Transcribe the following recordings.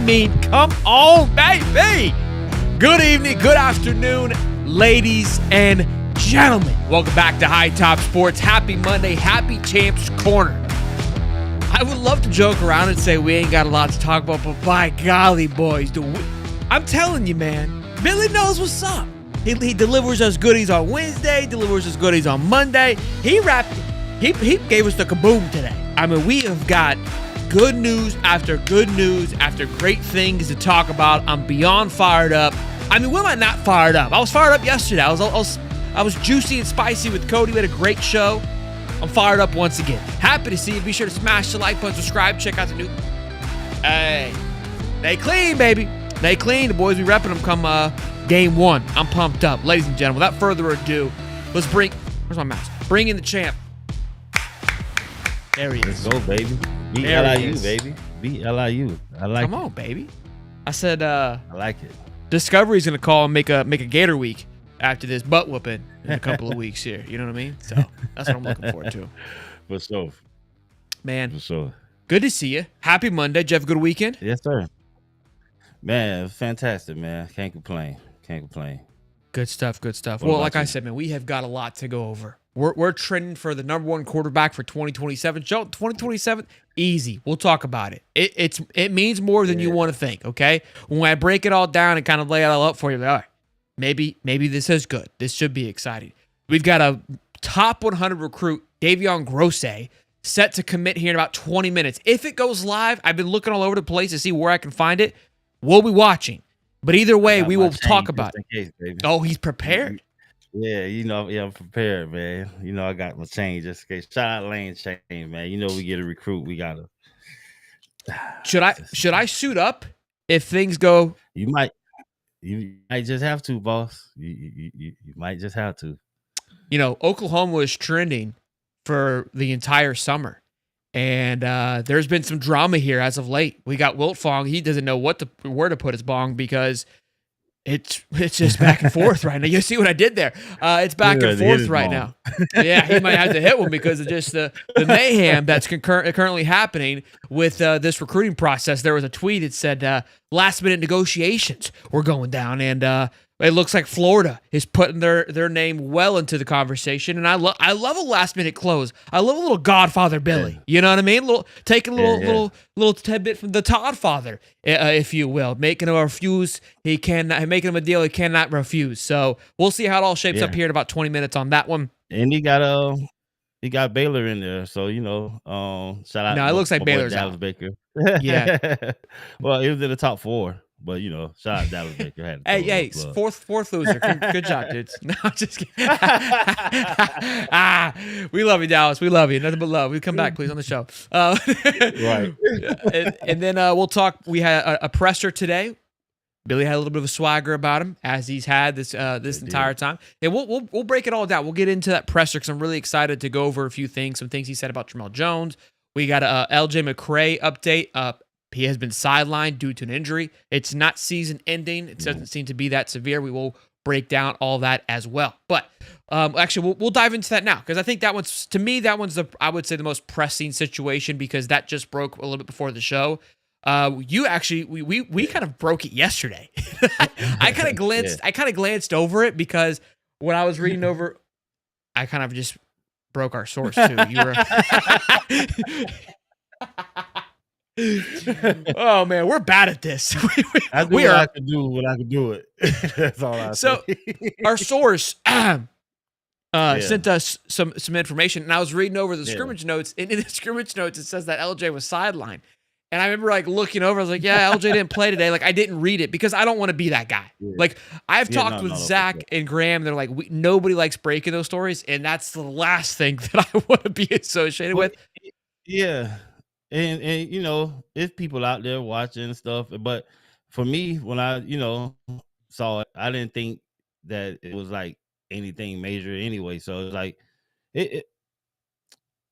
mean, come on, baby. Good evening, good afternoon, ladies and gentlemen. Welcome back to High Top Sports. Happy Monday, happy Champs Corner. I would love to joke around and say we ain't got a lot to talk about, but by golly, boys, I'm telling you, man, Billy knows what's up. He delivers us goodies on Wednesday, delivers us goodies on Monday. He gave us the kaboom today. I mean, we have got good news after great things to talk about. I'm beyond fired up. I mean, when am I not fired up? I was fired up yesterday. I was juicy and spicy with Cody. We had a great show. I'm fired up once again. Happy to see you. Be sure to smash the like button, subscribe, check out the new. Hey, they clean, baby. They clean. The boys, we repping them come game one. I'm pumped up. Ladies and gentlemen, without further ado, where's my mouse? Bring in the champ. There he is. Let's go, baby. BLIU, baby. BLIU. I like it. Come on, baby. I said I like it. Discovery's going to call and make a Gator week after this butt whooping in a couple of weeks here. You know what I mean? So that's what I'm looking forward to. For sure. Man, For sure. good to see you. Happy Monday. Did you have a good weekend? Yes, sir. Man, fantastic, man. Can't complain. Good stuff. What Well, about like I you? said, man, we have got a lot to go over. We're trending for the number one quarterback for 2027. Joe, 2027, easy. We'll talk about it. It means more than you want to think, okay? When I break it all down and kind of lay it all up for you, like, all right, maybe this is good. This should be exciting. We've got a top 100 recruit, Davion Grosse, set to commit here in about 20 minutes. If it goes live, I've been looking all over the place to see where I can find it. We'll be watching. But either way, we will talk about it. Case, baby. Oh, he's prepared. Yeah, I'm prepared, man. I got my chain just in case. Shout out Lane Chain, man. We get a recruit. We gotta. Should I suit up if things go? You might just have to, boss. You might just have to. Oklahoma was trending for the entire summer, and there's been some drama here as of late. We got Wilt Fong. He doesn't know where to put his bong because it's just back and forth right now. You see what I did there? It's back and forth right now. Yeah, he might have to hit one because of just the mayhem that's currently happening with this recruiting process. There was a tweet that said last minute negotiations were going down, and it looks like Florida is putting their name well into the conversation. And I love a last minute close. I love a little Godfather Billy. Yeah. You know what I mean? Taking a little tidbit from the Toddfather, if you will, making him refuse. Making him a deal he cannot refuse. So we'll see how it all shapes up here in about 20 minutes on that one. And he got Baylor in there, so shout out. No, it looks like my boy Baylor's Dallas out. Baker. Yeah. Well, he was in the top 4, but shout out Dallas Baker. Had to Hey, throw him a plug. fourth loser. Good job, dudes. No, I'm just kidding. We love you, Dallas. We love you. Nothing but love. We come back, please, on the show. Right. And then we'll talk. We had a presser today. Billy had a little bit of a swagger about him, as he's had this entire time. And we'll break it all down. We'll get into that presser because I'm really excited to go over a few things. Some things he said about Tramel Jones. We got a LJ McCray update. He has been sidelined due to an injury. It's not season ending. It doesn't seem to be that severe. We will break down all that as well. But actually, we'll dive into that now because I think that one's I would say the most pressing situation because that just broke a little bit before the show. We kind of broke it yesterday. I kind of glanced over it because when I was reading over, I kind of just broke our source too. You were. Oh man, we're bad at this. I do what I can do when I can do it. That's all I So say. our source sent us some information, and I was reading over the scrimmage notes. And in the scrimmage notes, it says that LJ was sidelined. And I remember looking over, I was like, yeah, LJ didn't play today. I didn't read it because I don't want to be that guy. Yeah. I've talked with Zach and Graham. They're like, nobody likes breaking those stories. And that's the last thing that I want to be associated with. Yeah. And if people out there watching stuff, but for me, when I, saw it, I didn't think that it was anything major anyway. So it's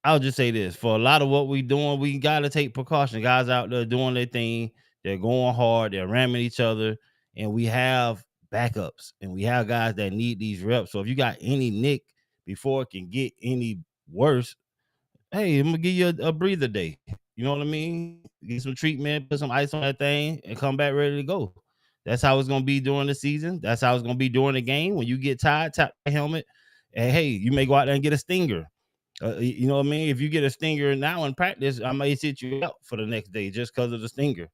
I'll just say this: for a lot of what we're doing, we gotta take precaution. Guys out there doing their thing, they're going hard, they're ramming each other, and we have backups and we have guys that need these reps. So if you got any nick before it can get any worse, hey, I'm gonna give you a breather day. You know what I mean? Get some treatment, put some ice on that thing, and come back ready to go. That's how it's gonna be during the season. That's how it's gonna be during the game. When you get tired, tap the helmet, and hey, you may go out there and get a stinger. You know what I mean? If you get a stinger now in practice, I may sit you out for the next day just because of the stinger.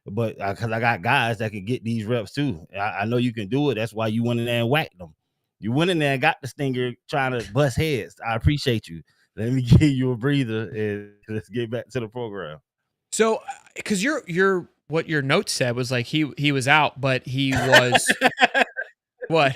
But because I got guys that can get these reps too. I know you can do it. That's why you went in there and whacked them. You went in there and got the stinger trying to bust heads. I appreciate you. Let me give you a breather and let's get back to the program. So, because your what your notes said was like he was out, but he was what?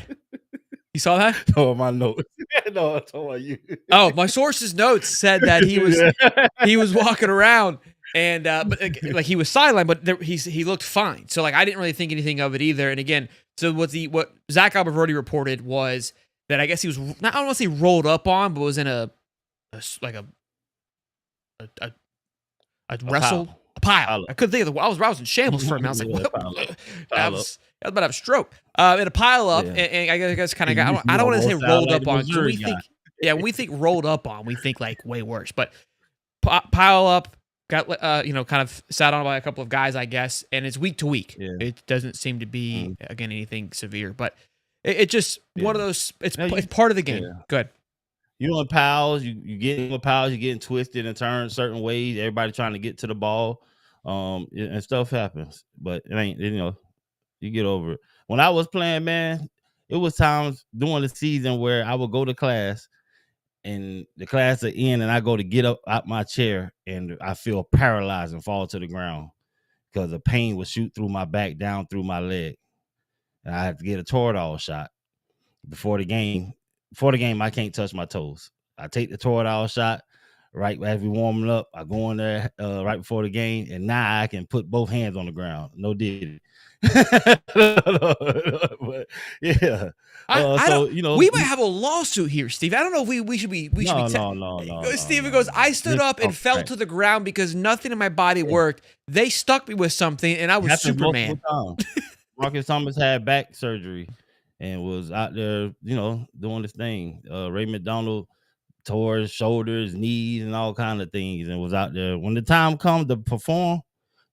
You saw that? No, my notes. No, I'm talking about you. Oh, my source's notes said that he was walking around and but like he was sidelined, but he looked fine. So like I didn't really think anything of it either. And again, so what Zach Alberti reported was that I guess he was not, I don't want to say rolled up on, but was in a wrestle. A pile. I couldn't think of the. I was in shambles for a minute. I was like, I was about to have a stroke. In a pile up, and I guess kind of got. I don't want to say rolled up on. So we think, when we think rolled up on, we think like way worse. But pile up, got kind of sat on by a couple of guys, I guess, and it's week to week. Yeah. It doesn't seem to be again anything severe, but it just one of those. It's part of the game. Yeah. Good. You in piles, you get with piles, you're getting twisted and turned certain ways. Everybody trying to get to the ball, and stuff happens. But it ain't, you get over it. When I was playing, man, it was times during the season where I would go to class, and the class would end, and I go to get up out my chair, and I feel paralyzed and fall to the ground because the pain would shoot through my back down through my leg, and I had to get a Toradol shot before the game. Before the game, I can't touch my toes. I take the Toradol shot right as we warming up. I go in there right before the game, and now I can put both hands on the ground. No did but yeah. We might have a lawsuit here, Steve. I don't know if we should be. No. Steve goes, I stood up and fell to the ground because nothing in my body worked. They stuck me with something, and I was Superman. Marcus Thomas had back surgery and was out there, doing this thing. Ray McDonald tore his shoulders, knees, and all kind of things, and was out there. When the time comes to perform,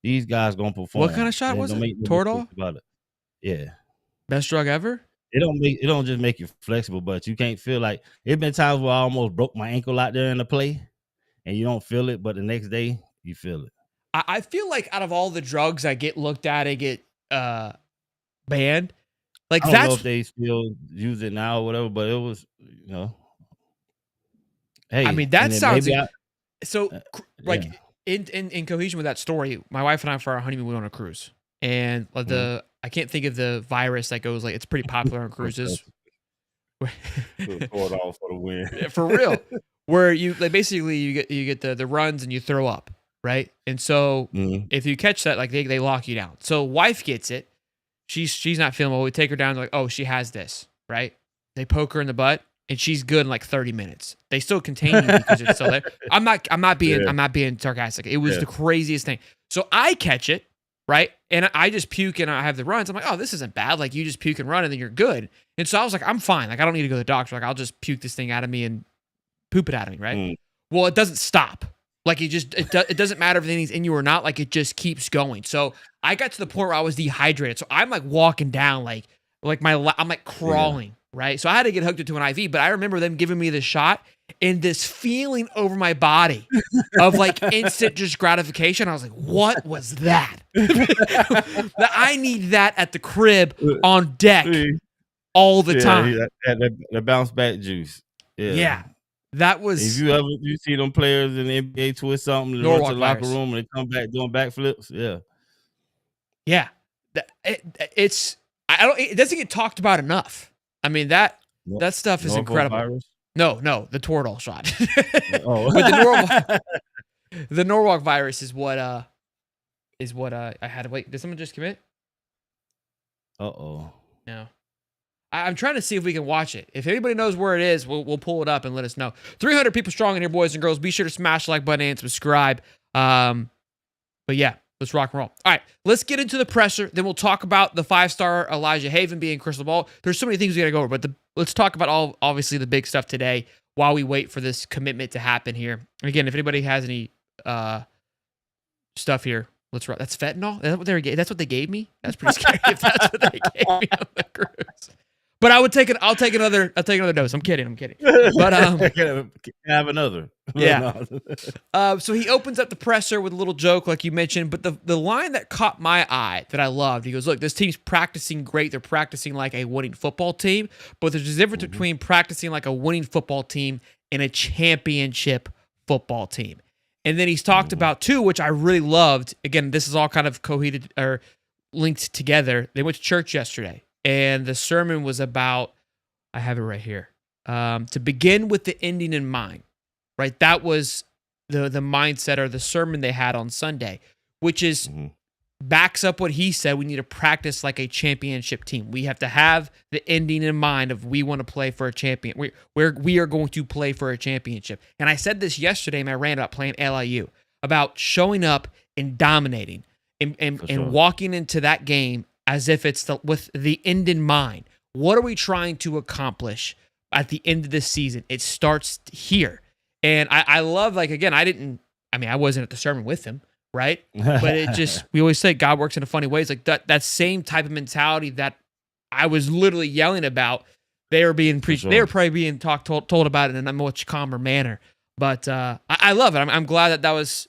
these guys gonna perform. What kind of shot was it? Toradol? About it. Yeah. Best drug ever? It don't just make you flexible, but you can't feel like it been times where I almost broke my ankle out there in the play, and you don't feel it, but the next day you feel it. I feel like out of all the drugs I get looked at, I get banned. Like I don't know if they still use it now or whatever, but it was, Hey, I mean that sounds in cohesion with that story. My wife and I, for our honeymoon, we went on a cruise, and I can't think of the virus that goes like it's pretty popular on cruises. Throw it off for the win. For real, where you basically you get the runs and you throw up, right? And so if you catch that, like they lock you down. So wife gets it. She's not feeling well. We take her down. Like, oh, she has this, right? They poke her in the butt, and she's good in like 30 minutes. They still contain you because it's still there. I'm not being sarcastic. It was the craziest thing. So I catch it, right? And I just puke and I have the runs. I'm like, oh, this isn't bad. Like you just puke and run and then you're good. And so I was like, I'm fine. Like I don't need to go to the doctor. Like I'll just puke this thing out of me and poop it out of me, right? Well, it doesn't stop. Like it doesn't matter if anything's in you or not. Like it just keeps going. So I got to the point where I was dehydrated. So I'm like walking down, I'm like crawling, right? So I had to get hooked into an IV. But I remember them giving me the shot and this feeling over my body of like instant just gratification. I was like, what was that? I need that at the crib on deck all the time. The bounce back juice. Yeah. That was. If you see them players in the NBA twist something and run to the locker room and they come back doing backflips, yeah, it doesn't get talked about enough. I mean that stuff is incredible. Virus? No, the Toradol shot. But the Norwalk virus is what I had. Wait, did someone just commit? No. I'm trying to see if we can watch it. If anybody knows where it is, we'll pull it up and let us know. 300 people strong in here, boys and girls. Be sure to smash the like button and subscribe. But yeah, let's rock and roll. All right, let's get into the presser. Then we'll talk about the 5-star Elijah Haven being crystal ball. There's so many things we got to go over, but let's talk about obviously the big stuff today while we wait for this commitment to happen here. Again, if anybody has any stuff here. Let's run. That's fentanyl. That's what they gave me. That's pretty scary. If that's what they gave me on the cruise. But I would take it. I'll take another dose. I'm kidding. But Can I have another. Yeah. So he opens up the presser with a little joke, like you mentioned. But the line that caught my eye that I loved, he goes, "Look, this team's practicing great. They're practicing like a winning football team. But there's a difference between practicing like a winning football team and a championship football team." And then he's talked about too, which I really loved. Again, this is all kind of cohered or linked together. They went to church yesterday, and the sermon was about, I have it right here, to begin with the ending in mind, right? That was the mindset or the sermon they had on Sunday, which is backs up what he said. We need to practice like a championship team. We have to have the ending in mind of we want to play for a champion. We are going to play for a championship. And I said this yesterday in my rant about playing LIU, about showing up and dominating and walking into that game as if it's with the end in mind. What are we trying to accomplish at the end of this season? It starts here. And I love, like, again, I wasn't at the sermon with him, right? But it just, we always say God works in a funny ways. Like that same type of mentality that I was literally yelling about, they were being preached. They were probably being told about it in a much calmer manner. But I love it. I'm glad that was,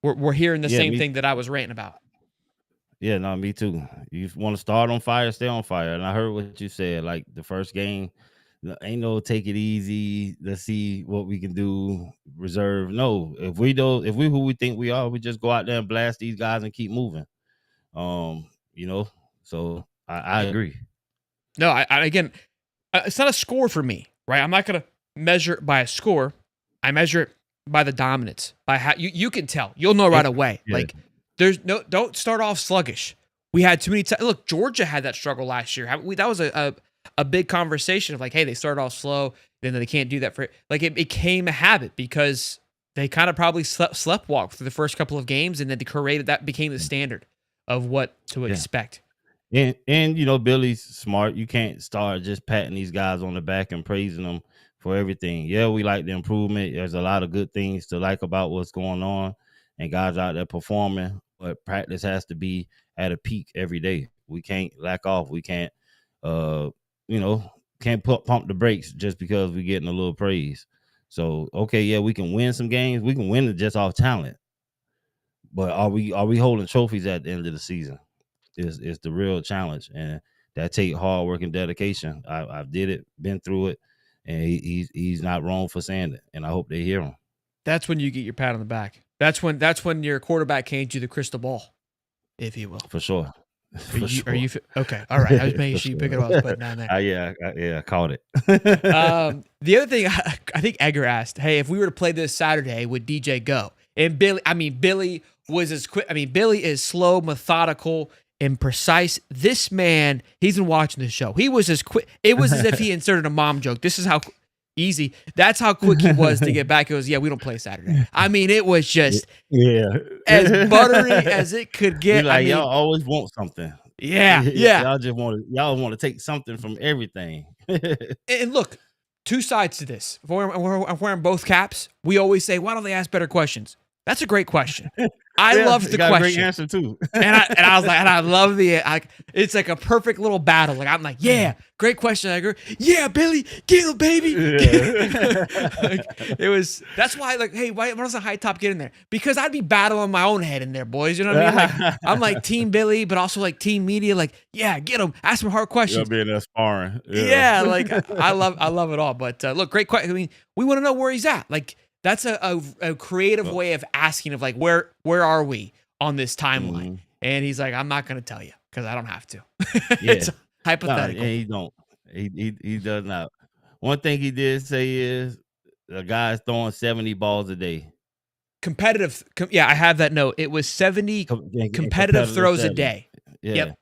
we're hearing the same thing that I was ranting about. Yeah, no, me too. You want to start on fire, stay on fire. And I heard what you said, like the first game, ain't no take it easy. Let's see what we can do. Reserve. No, if we who we think we are, we just go out there and blast these guys and keep moving. So I agree. No, I again, it's not a score for me, right? I'm not gonna measure it by a score. I measure it by the dominance. By how you can tell. You'll know right away. Yeah. Like don't start off sluggish. We had too many times. Look, Georgia had that struggle last year. That was a big conversation of like, hey, they started off slow, then they can't do that for like it became a habit because they kind of probably sleptwalked through the first couple of games, and then that became the standard of what to expect. And Billy's smart. You can't start just patting these guys on the back and praising them for everything. Yeah, we like the improvement. There's a lot of good things to like about what's going on, and guys out there performing. But practice has to be at a peak every day. We can't lack off. We can't, pump the brakes just because we're getting a little praise. So, okay, yeah, we can win some games. We can win it just off talent. But are we holding trophies at the end of the season? Is the real challenge, and that take hard work and dedication. I did it, been through it, and he's not wrong for saying it. And I hope they hear him. That's when you get your pat on the back. That's when your quarterback hands you the crystal ball, if you will. For sure. Are you okay? All right. I was making sure you pick it up. I was putting down there. I caught it. The other thing I think Edgar asked, hey, if we were to play this Saturday, would DJ go? And Billy was as quick. Billy is slow, methodical, and precise. This man, he's been watching the show. He was as quick. It was as if he inserted a mom joke. This is how easy. That's how quick he was to get back. It was, we don't play Saturday. It was just as buttery as it could get. Y'all always want something. Yeah. Y'all want to take something from everything. And look, two sides to this. If we're wearing both caps, we always say, why don't they ask better questions? That's a great question. I love the question. Great answer too. and I was like, and I love it's like a perfect little battle. Like I'm like, yeah, great question. I agree. Yeah, Billy, get him, baby. That's why, like, hey, why doesn't High Top get in there? Because I'd be battling my own head in there, boys. You know what I mean? Like, I'm like Team Billy, but also like Team Media. Like, yeah, get him. Ask some hard questions. You'll be in there sparring. Yeah, like I love it all. But look, great question. We want to know where he's at. Like. That's a creative way of asking of like, where are we on this timeline? Mm-hmm. And he's like, I'm not going to tell you because I don't have to. It's hypothetical. No, he don't. He does not. One thing he did say is the guy's throwing 70 balls a day. Competitive. I have that note. It was 70 competitive throws 70. A day. Yeah. Yep.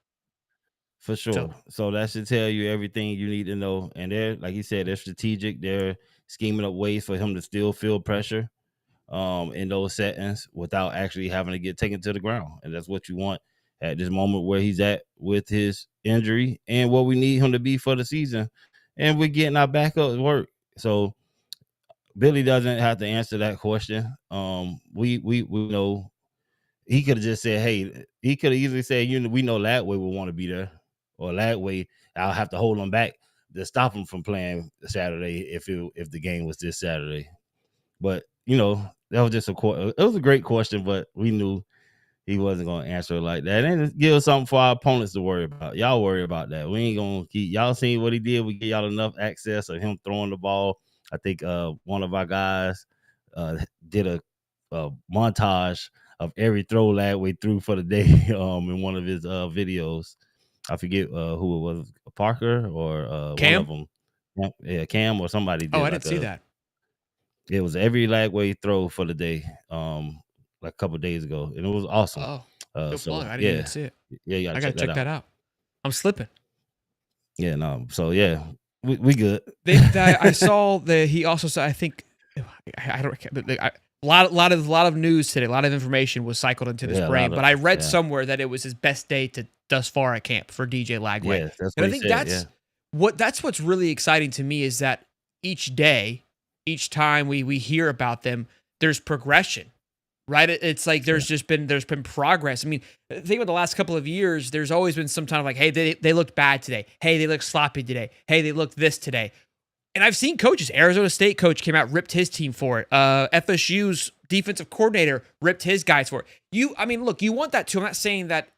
For sure. So that should tell you everything you need to know. And they're, like you said, they're strategic. They're scheming up ways for him to still feel pressure in those settings without actually having to get taken to the ground. And that's what you want at this moment where he's at with his injury and what we need him to be for the season. And we're getting our backup work. So Billy doesn't have to answer that question. We know he could have just said, "Hey," he could have easily said, we know Lagway will want to be there, or Lagway, I'll have to hold him back to stop him from playing Saturday if the game was this Saturday." But that was just it was a great question, but we knew he wasn't gonna answer it like that. And give us something for our opponents to worry about. Y'all worry about that. We ain't gonna keep y'all seen what he did. We get y'all enough access of him throwing the ball. I think one of our guys did a montage of every throw Lagway threw for the day in one of his videos. I forget who it was, Parker or Cam? one of them. Yeah, Cam or somebody did. Oh, I didn't see that. It was every Lagway throw for the day, like a couple days ago, and it was awesome. Oh, So I didn't even yeah, see it. yeah, you I gotta gotta check check that out. I'm slipping. Yeah, no. So yeah, we good. I saw that he also said, I think, I don't, a lot of news today, a lot of information was cycled into this Yeah, brain. But I read somewhere that it was his best day to thus far at camp for DJ Lagway. Yes, that's And what I he think said. that's what's really exciting to me is that each day, each time we hear about them, there's progression. Right? It's like there's been progress. I mean, think about the last couple of years, there's always been some kind of like, hey, they looked bad today. Hey, they looked sloppy today. Hey, they looked this today. And I've seen coaches, Arizona State coach came out, ripped his team for it. FSU's defensive coordinator ripped his guys for it. Look, you want that too. I'm not saying that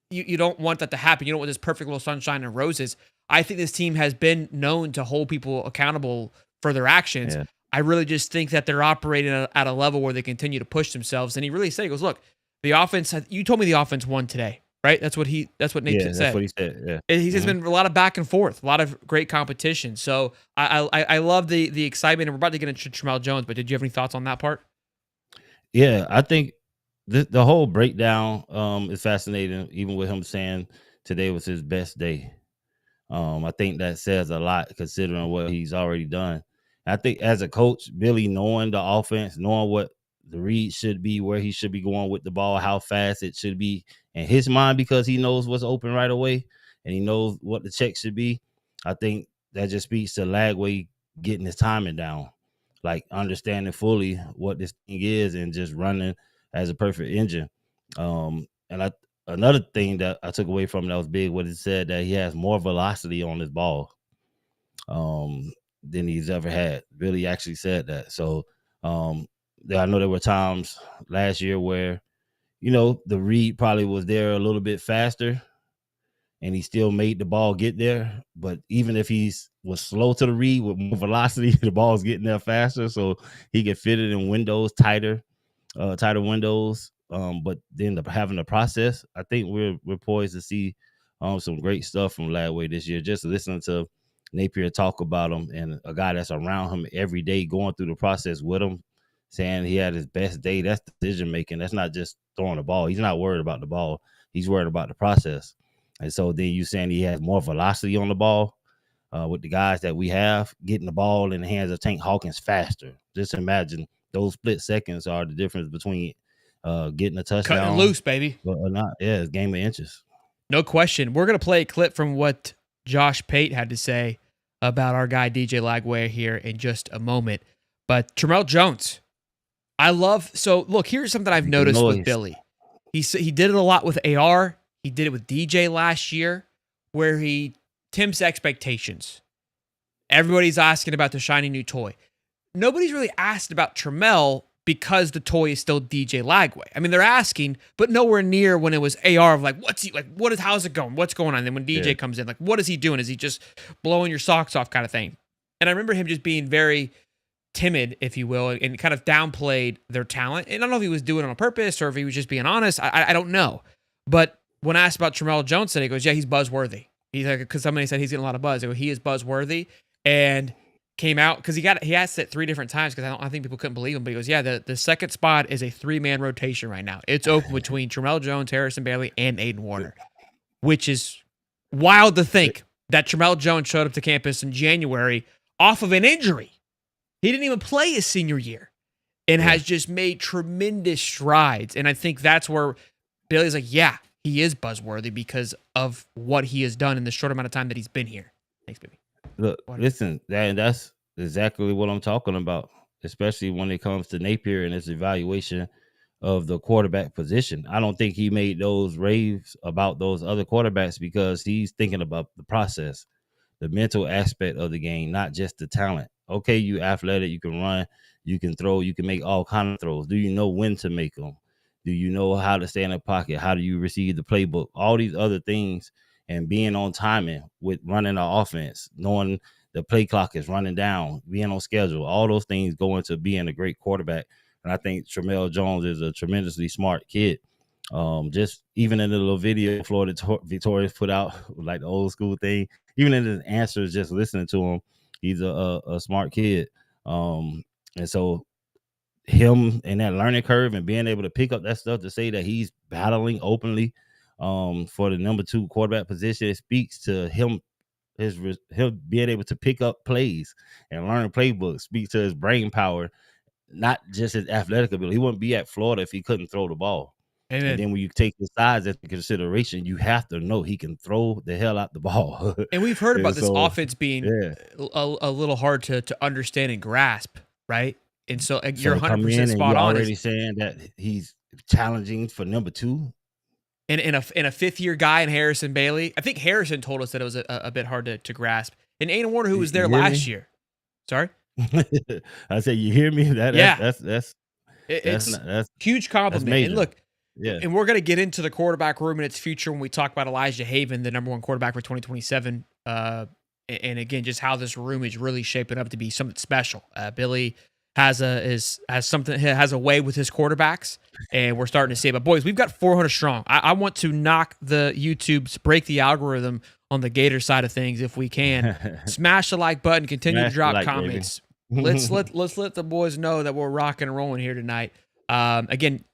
you don't want that to happen. You don't want this perfect little sunshine and roses. I think this team has been known to hold people accountable for their actions. Yeah. I really just think that they're operating at a level where they continue to push themselves. And he really said, he goes, look, the offense, you told me the offense won today, right? That's what Nate said. That's what he said. Yeah. He says been a lot of back and forth, a lot of great competition. So I love the excitement, and we're about to get into Tramel Jones, but did you have any thoughts on that part? Yeah, I think the whole breakdown is fascinating, even with him saying today was his best day. I think that says a lot considering what he's already done. I think as a coach, Billy knowing the offense, knowing what the read should be, where he should be going with the ball, how fast it should be in his mind, because he knows what's open right away and he knows what the check should be. I think that just speaks to Lagway getting his timing down, like understanding fully what this thing is and just running as a perfect engine. Another thing that I took away from it that was big, what it said, that he has more velocity on his ball than he's ever had. Billy actually said that. So I know there were times last year where, the read probably was there a little bit faster and he still made the ball get there. But even if was slow to the read with more velocity, the ball's getting there faster. So he could fit it in windows tighter windows. But then having the process, I think we're poised to see some great stuff from Lagway this year. Just listening to Napier talk about him and a guy that's around him every day, going through the process with him, saying he had his best day. That's decision making. That's not just throwing the ball. He's not worried about the ball. He's worried about the process. And so then you saying he has more velocity on the ball with the guys that we have, getting the ball in the hands of Tank Hawkins faster. Just imagine those split seconds are the difference between getting a touchdown. Cutting loose, baby. Or not. Yeah, it's a game of inches. No question. We're going to play a clip from what Josh Pate had to say about our guy DJ Lagway here in just a moment. But Tramel Jones, look, here's something I've noticed with Billy. He did it a lot with AR. He did it with DJ last year, where he tempts expectations. Everybody's asking about the shiny new toy. Nobody's really asked about Tramel because the toy is still DJ Lagway. I mean, they're asking, but nowhere near when it was AR of like, how's it going? What's going on? And then when DJ comes in, like, what is he doing? Is he just blowing your socks off kind of thing? And I remember him just being very timid, if you will, and kind of downplayed their talent. And I don't know if he was doing it on purpose or if he was just being honest. I don't know. But when asked about Tramel Jones today, he goes, yeah, he's buzzworthy. He's like, because somebody said he's getting a lot of buzz. He is buzzworthy. And came out because he asked it 3 different times because I think people couldn't believe him. But he goes, yeah, the second spot is a 3-man rotation right now. It's open between Tramel Jones, Harrison Bailey, and Aiden Warner, which is wild to think that Tramel Jones showed up to campus in January off of an injury. He didn't even play his senior year and has just made tremendous strides. And I think that's where Bailey's like, yeah, he is buzzworthy because of what he has done in the short amount of time that he's been here. Thanks, baby. Look, listen, that's exactly what I'm talking about, especially when it comes to Napier and his evaluation of the quarterback position. I don't think he made those raves about those other quarterbacks because he's thinking about the process, the mental aspect of the game, not just the talent. Okay, you athletic, you can run, you can throw, you can make all kind of throws. Do you know when to make them? Do you know how to stay in the pocket? How do you receive the playbook? All these other things, and being on timing with running our offense, knowing the play clock is running down, being on schedule, all those things go into being a great quarterback. And I think Tramel Jones is a tremendously smart kid. Just even in the little video Florida Victorious put out, like the old school thing, even in his answers, just listening to him, he's a smart kid. And so him and that learning curve and being able to pick up that stuff to say that he's battling openly for the number 2 quarterback position, it speaks to him him being able to pick up plays and learn playbooks, speaks to his brain power, not just his athletic ability. He wouldn't be at Florida if he couldn't throw the ball. And Amen. then when you take his size into consideration, you have to know he can throw the hell out the ball. And we've heard about And this so, offense being yeah. a little hard to understand and grasp, right? And so So you're to come 100% in and spot you're on. already saying that he's challenging for number 2. In a fifth-year guy in Harrison Bailey, I think Harrison told us that it was a bit hard to grasp. And Aiden Warner, who was there You hear last me? year. Sorry? I said, you hear me? Yeah. That's It's that's huge compliment. And major. look, Yeah. and we're going to get into the quarterback room in its future when we talk about Elijah Haven, the number 1 quarterback for 2027. And again, just how this room is really shaping up to be something special. Billy has a way with his quarterbacks, and we're starting to see it. But boys, we've got 400 strong. I want to knock the YouTube's, break the algorithm on the Gator side of things if we can. Smash the like button, continue Smash to the drop like, comments. baby. let's let the boys know that we're rocking and rolling here tonight. Again,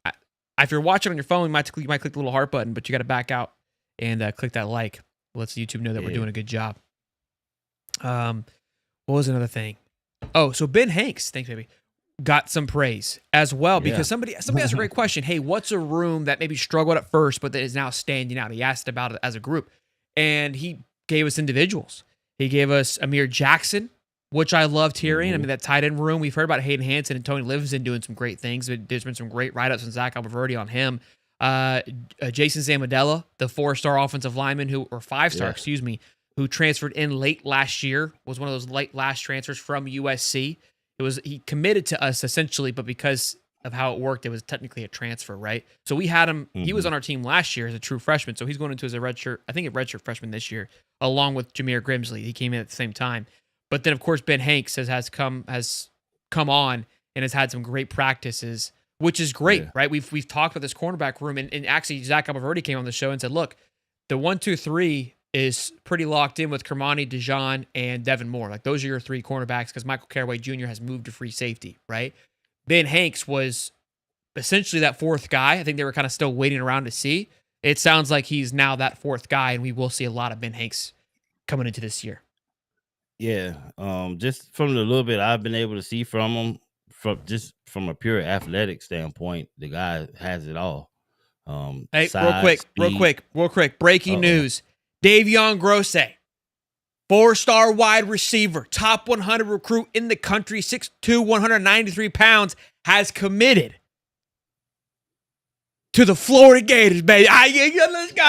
if you're watching on your phone, you might click the little heart button, but you got to back out and click that like. Lets YouTube know that we're doing a good job. What was another thing? Oh, so Ben Hanks, thanks, baby, got some praise as well because somebody asked a great question. Hey, what's a room that maybe struggled at first, but that is now standing out? He asked about it as a group, and he gave us individuals. He gave us Amir Jackson, which I loved hearing. I mean, that tight end room, we've heard about Hayden Hansen and Tony Livingston doing some great things. There's been some great write-ups on Zach Alberverdi on him. Jason Zamodella, the 4-star offensive lineman or 5-star, excuse me, who transferred in late last year, was one of those late last transfers from USC. He committed to us essentially, but because of how it worked, it was technically a transfer, right? So we had him. He was on our team last year as a true freshman, so he's going into as a redshirt freshman this year, along with Jameer Grimsley. He came in at the same time. But then, of course, Ben Hanks has come on and has had some great practices, which is great, right? We've talked about this cornerback room, and actually Zach Alberverdi came on the show and said, look, the 1, 2, 3 is pretty locked in with Kermani, Dijon, and Devin Moore. Like, those are your 3 cornerbacks because Michael Caraway Jr. has moved to free safety, right? Ben Hanks was essentially that 4th guy. I think they were kind of still waiting around to see. It sounds like he's now that 4th guy, and we will see a lot of Ben Hanks coming into this year. Yeah. Just from the little bit I've been able to see from him, from a pure athletic standpoint, the guy has it all. Hey, Size, real quick. speed. Breaking news. Davion Grosse, 4-star wide receiver, top 100 recruit in the country, 6'2", 193 pounds, has committed to the Florida Gators, baby. Let's go.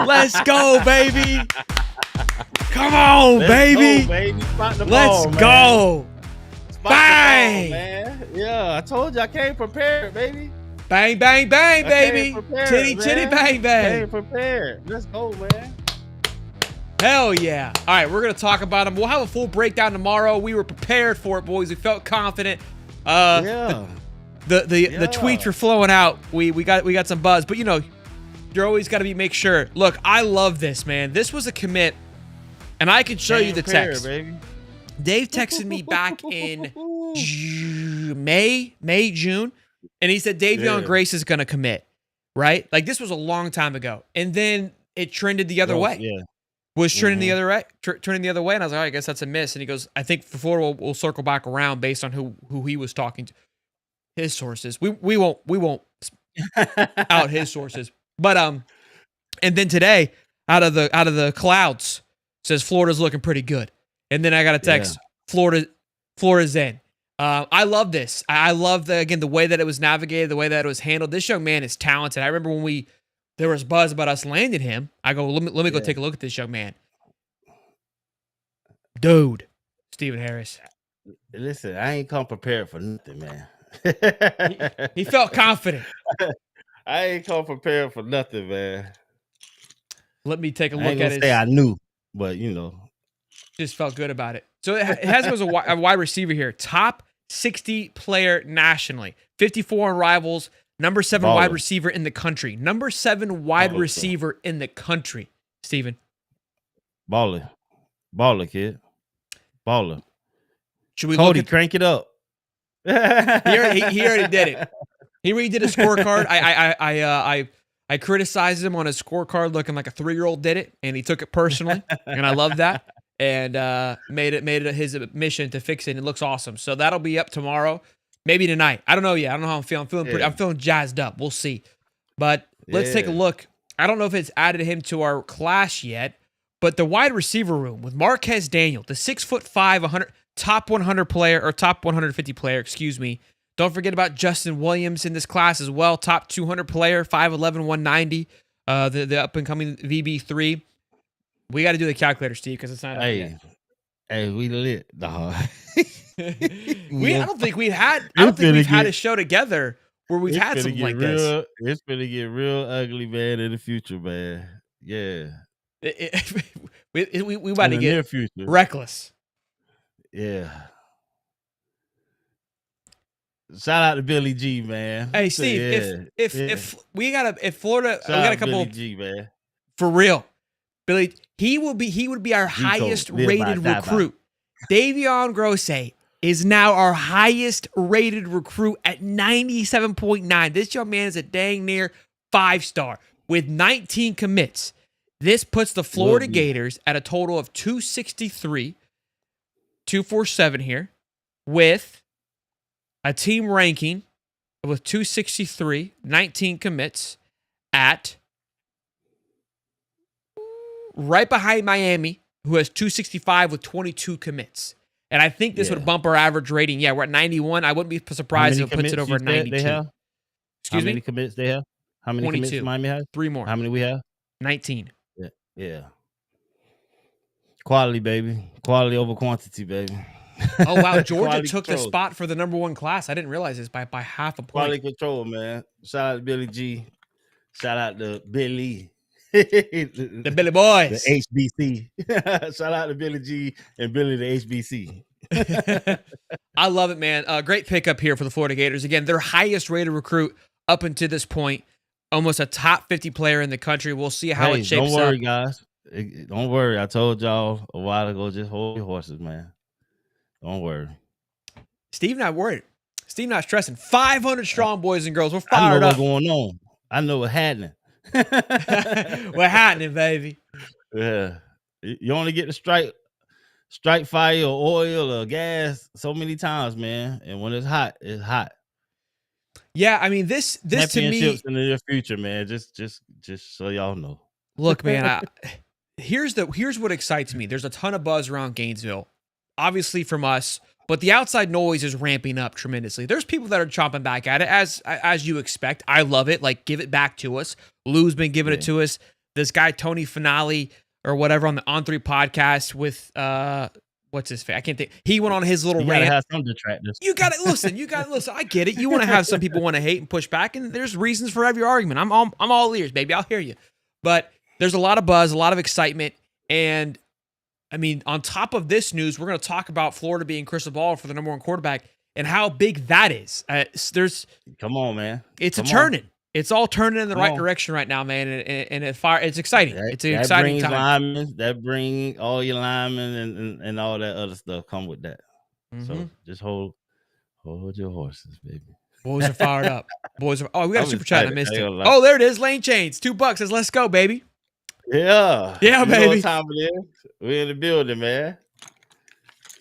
Let's go, baby. Come on, baby. Let's go. Bang. Man. Yeah, I told you I came prepared, baby. Bang, bang, bang, baby. Titty, bang, bang. Came prepared. Let's go, man. Hell yeah. All right, we're going to talk about them. We'll have a full breakdown tomorrow. We were prepared for it, boys. We felt confident. The tweets were flowing out. We got some buzz, but you're always got to make sure. Look, I love this, man. This was a commit, and I can show you the text. Baby. Dave texted me back in June, and he said Davion Grace is going to commit, right? Like, this was a long time ago, and then it trended the other way. Yeah. Was trending the other way, turning the other way, and I was like, I guess that's a miss. And he goes, I think for Florida we'll circle back around based on who he was talking to. His sources. We won't out his sources. But and then today, out of the clouds, says Florida's looking pretty good. And then I got a text, Florida's in. I love this. I love the way that it was navigated, the way that it was handled. This young man is talented. I remember when there was buzz about us landing him. I go, let me go take a look at this young man. Dude, Stephen Harris. Listen, I ain't come prepared for nothing, man. He felt confident. I ain't come prepared for nothing, man. Let me take a look I ain't at gonna his. say I knew, but just felt good about it. So it has him as a wide receiver here. Top 60 player nationally. 54 on Rivals. Number 7 wide receiver in the country. Number 7 wide receiver in the country. Steven. Baller, kid. Baller. Should we Cody, crank it up. He already did it. He redid a scorecard. I criticized him on his scorecard looking like a 3-year-old did it, and he took it personally, and I love that. And made it his mission to fix it. It looks awesome. So that'll be up tomorrow, maybe tonight. I don't know yet. I don't know how I'm feeling. I'm feeling jazzed up. We'll see. But let's take a look. I don't know if it's added him to our class yet, but the wide receiver room with Marquez Daniel, the 6'5", top 100 player or top 150 player, excuse me. Don't forget about Justin Williams in this class as well, top 200 player, 5'11", 190, the up and coming VB3. We got to do the calculator, Steve, because it's not. Hey, we lit, dog. I don't think we've had a show together where we've had something like this. It's gonna get real ugly, man, in the future, man. Yeah, we about to get reckless. Yeah. Shout out to Billy G, man. Hey, Steve, if Florida, we got a couple Billy G, man. For real. Billy, he would be our highest rated recruit. Davion Grosse is now our highest rated recruit at 97.9. This young man is a dang near 5-star with 19 commits. This puts the Florida Gators at a total of 247 here, with a team ranking with 263, 19 commits at right behind Miami, who has 265 with 22 commits. And I think this would bump our average rating. Yeah, we're at 91. I wouldn't be surprised if it puts it over 92. Excuse me? How many commits they have? How many 22. commits Miami has? 3 more. How many we have? 19. Yeah. Quality, baby. Quality over quantity, baby. Oh, wow. Georgia took the spot for the number 1 class. I didn't realize this by half a point. Quality control, man. Shout out to Billy G. Shout out to Billy. The Billy Boys. The HBC. Shout out to Billy G and Billy the HBC. I love it, man. Great pickup here for the Florida Gators. Again, their highest rated recruit up until this point. Almost a top 50 player in the country. We'll see how it shapes up. Don't worry, guys. Don't worry. I told y'all a while ago, just hold your horses, man. Don't worry. Steve not worried. Steve not stressing. 500 strong, boys and girls. We're fired up. I know what's going on. I know what's happening. We're happening, baby. Yeah. You only get to strike fire or oil or gas so many times, man. And when it's hot, it's hot. Yeah, I mean this to me in the near future, man. Just so y'all know. Look, man, here's what excites me. There's a ton of buzz around Gainesville, obviously from us, but the outside noise is ramping up tremendously. There's people that are chomping back at it, as you expect. I love it. Like, give it back to us. Lou's been giving it to us. This guy Tony Finale or whatever on the On3 podcast with what's his face? I can't think. He went on his little rant. Have some detractors. You got to listen. I get it. You want to have some people want to hate and push back, and there's reasons for every argument. I'm all ears, baby. I'll hear you. But there's a lot of buzz, a lot of excitement, and I mean, on top of this news, we're going to talk about Florida being Crystal Ball for the number 1 quarterback and how big that is. Come on, man. It's turning. It's all turning in the right direction right now, man, and it's exciting. It's an exciting time. That brings all your linemen and all that other stuff come with that. Mm-hmm. So just hold your horses, baby. Boys are fired up. We got a super chat. I missed it. Oh, there it is. Lane Chains, $2 says, "Let's go, baby." Yeah, baby. Know what time it is. We're in the building, man.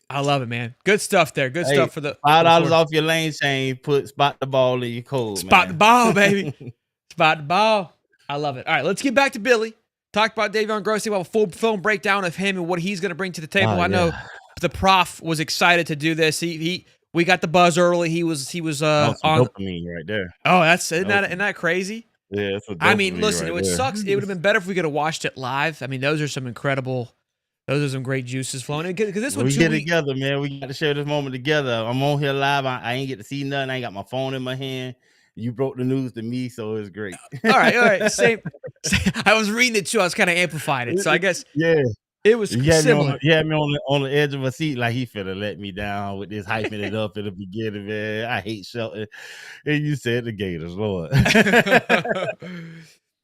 I love it, man. Good stuff there. Good stuff for the $5 off your lane chain. Spot the ball in your code. Spot the ball, baby. Spot the ball. I love it. All right, let's get back to Billy. Talked about Davion Grossi, about a full film breakdown of him and what he's going to bring to the table. Oh, I know yeah. the prof was excited to do this. We got the buzz early. He was That was some on. dopamine right there. Oh, isn't That was that crazy? Yeah, it's a I mean, dopamine listen, right it there. sucks. It would have been better if we could have watched it live. I mean, those are some great juices flowing. Because this one, We too, get together, man. We got to share this moment together. I'm on here live. I ain't get to see nothing. I ain't got my phone in my hand. You broke the news to me, so it's great. all right. Same. I was reading it too. I was kind of amplifying it, so I guess Yeah. it was similar. You had me on the edge of a seat, like he finna let me down with this hyping it up in the beginning, man. I hate Shelton. And you said the Gators, Lord.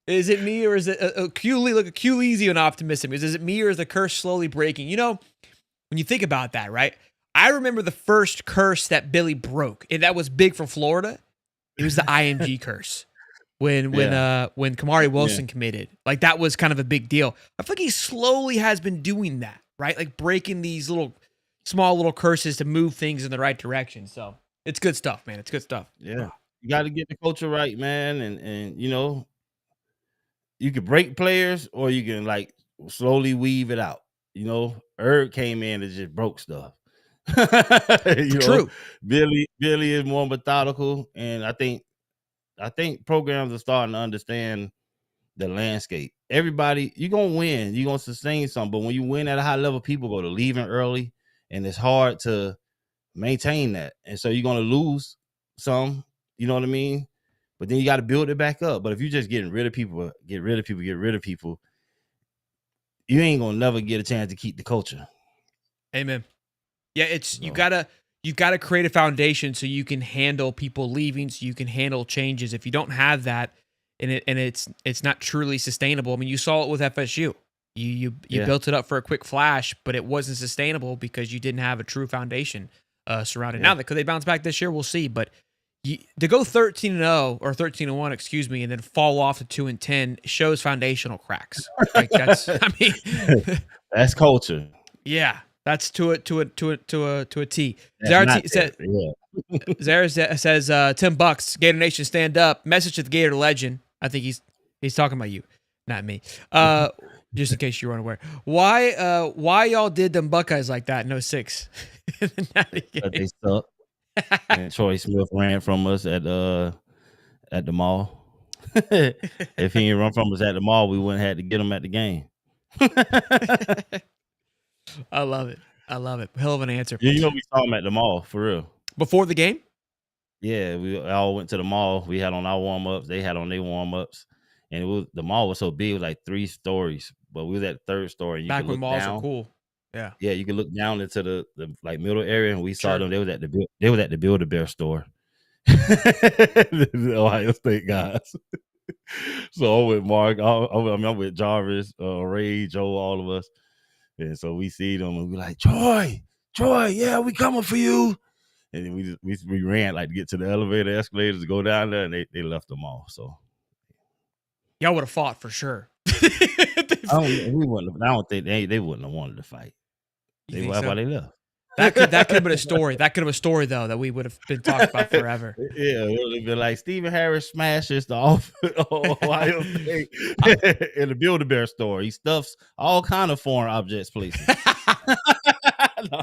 Is it me or is it a Q easy and optimism? Is it me or is the curse slowly breaking? You know, when you think about that, right? I remember the first curse that Billy broke, and that was big for Florida. It was the IMG curse when Kamari Wilson committed. Like, that was kind of a big deal. I feel like he slowly has been doing that, right? Like breaking these small little curses to move things in the right direction. So it's good stuff, man. It's good stuff. Yeah. You got to get the culture right, man. And you know, you can break players or you can like slowly weave it out. You know, Erg came in and just broke stuff. True. Billy is more methodical, and I think programs are starting to understand the landscape. Everybody, you're gonna win, you're gonna sustain something, but when you win at a high level, people go to leaving early, and it's hard to maintain that. And so you're gonna lose some, you know what I mean? But then you got to build it back up. But if you're just getting rid of people, you ain't gonna never get a chance to keep the culture. Amen. Yeah, you gotta create a foundation so you can handle people leaving, so you can handle changes. If you don't have that, and it's not truly sustainable. I mean, you saw it with FSU. You built it up for a quick flash, but it wasn't sustainable because you didn't have a true foundation surrounding. Now, could they bounce back this year? We'll see. But to go 13-0 or 13-1, excuse me, and then fall off to 2-10 shows foundational cracks. Like, that's, I mean, that's culture. Yeah. That's to a T. Zara says, Tim Bucks, Gator Nation, stand up. Message to the Gator legend. I think he's talking about you, not me. Just in case you weren't aware. Why y'all did them Buckeyes like that in 06? They suck. And Troy Smith ran from us at the mall. If he didn't run from us at the mall, we wouldn't have to get him at the game. I love it. Hell of an answer. You know, we saw him at the mall for real. Before the game? Yeah, we all went to the mall. We had on our warm-ups. They had on their warm-ups. And the mall was so big, it was like 3 stories. But we was at the 3rd story. Back when malls were cool. Yeah. Yeah, you could look down into the like middle area, and we saw them. They was at the Build-A-Bear store. The Ohio State guys. So I'm with Mark. I'm with Jarvis, Ray, Joe, all of us. And so we see them and we're like, Troy, yeah, we coming for you. And then we ran like to get to the elevator, escalators to go down there, and they left them all. So y'all would have fought for sure. I don't think they wouldn't have wanted to fight. That's why they left. That could have been a story. That could have been a story though that we would have been talking about forever. Yeah, it would have been like Stephen Harris smashes the Ohio State in the Build-A-Bear store. He stuffs all kind of foreign objects places.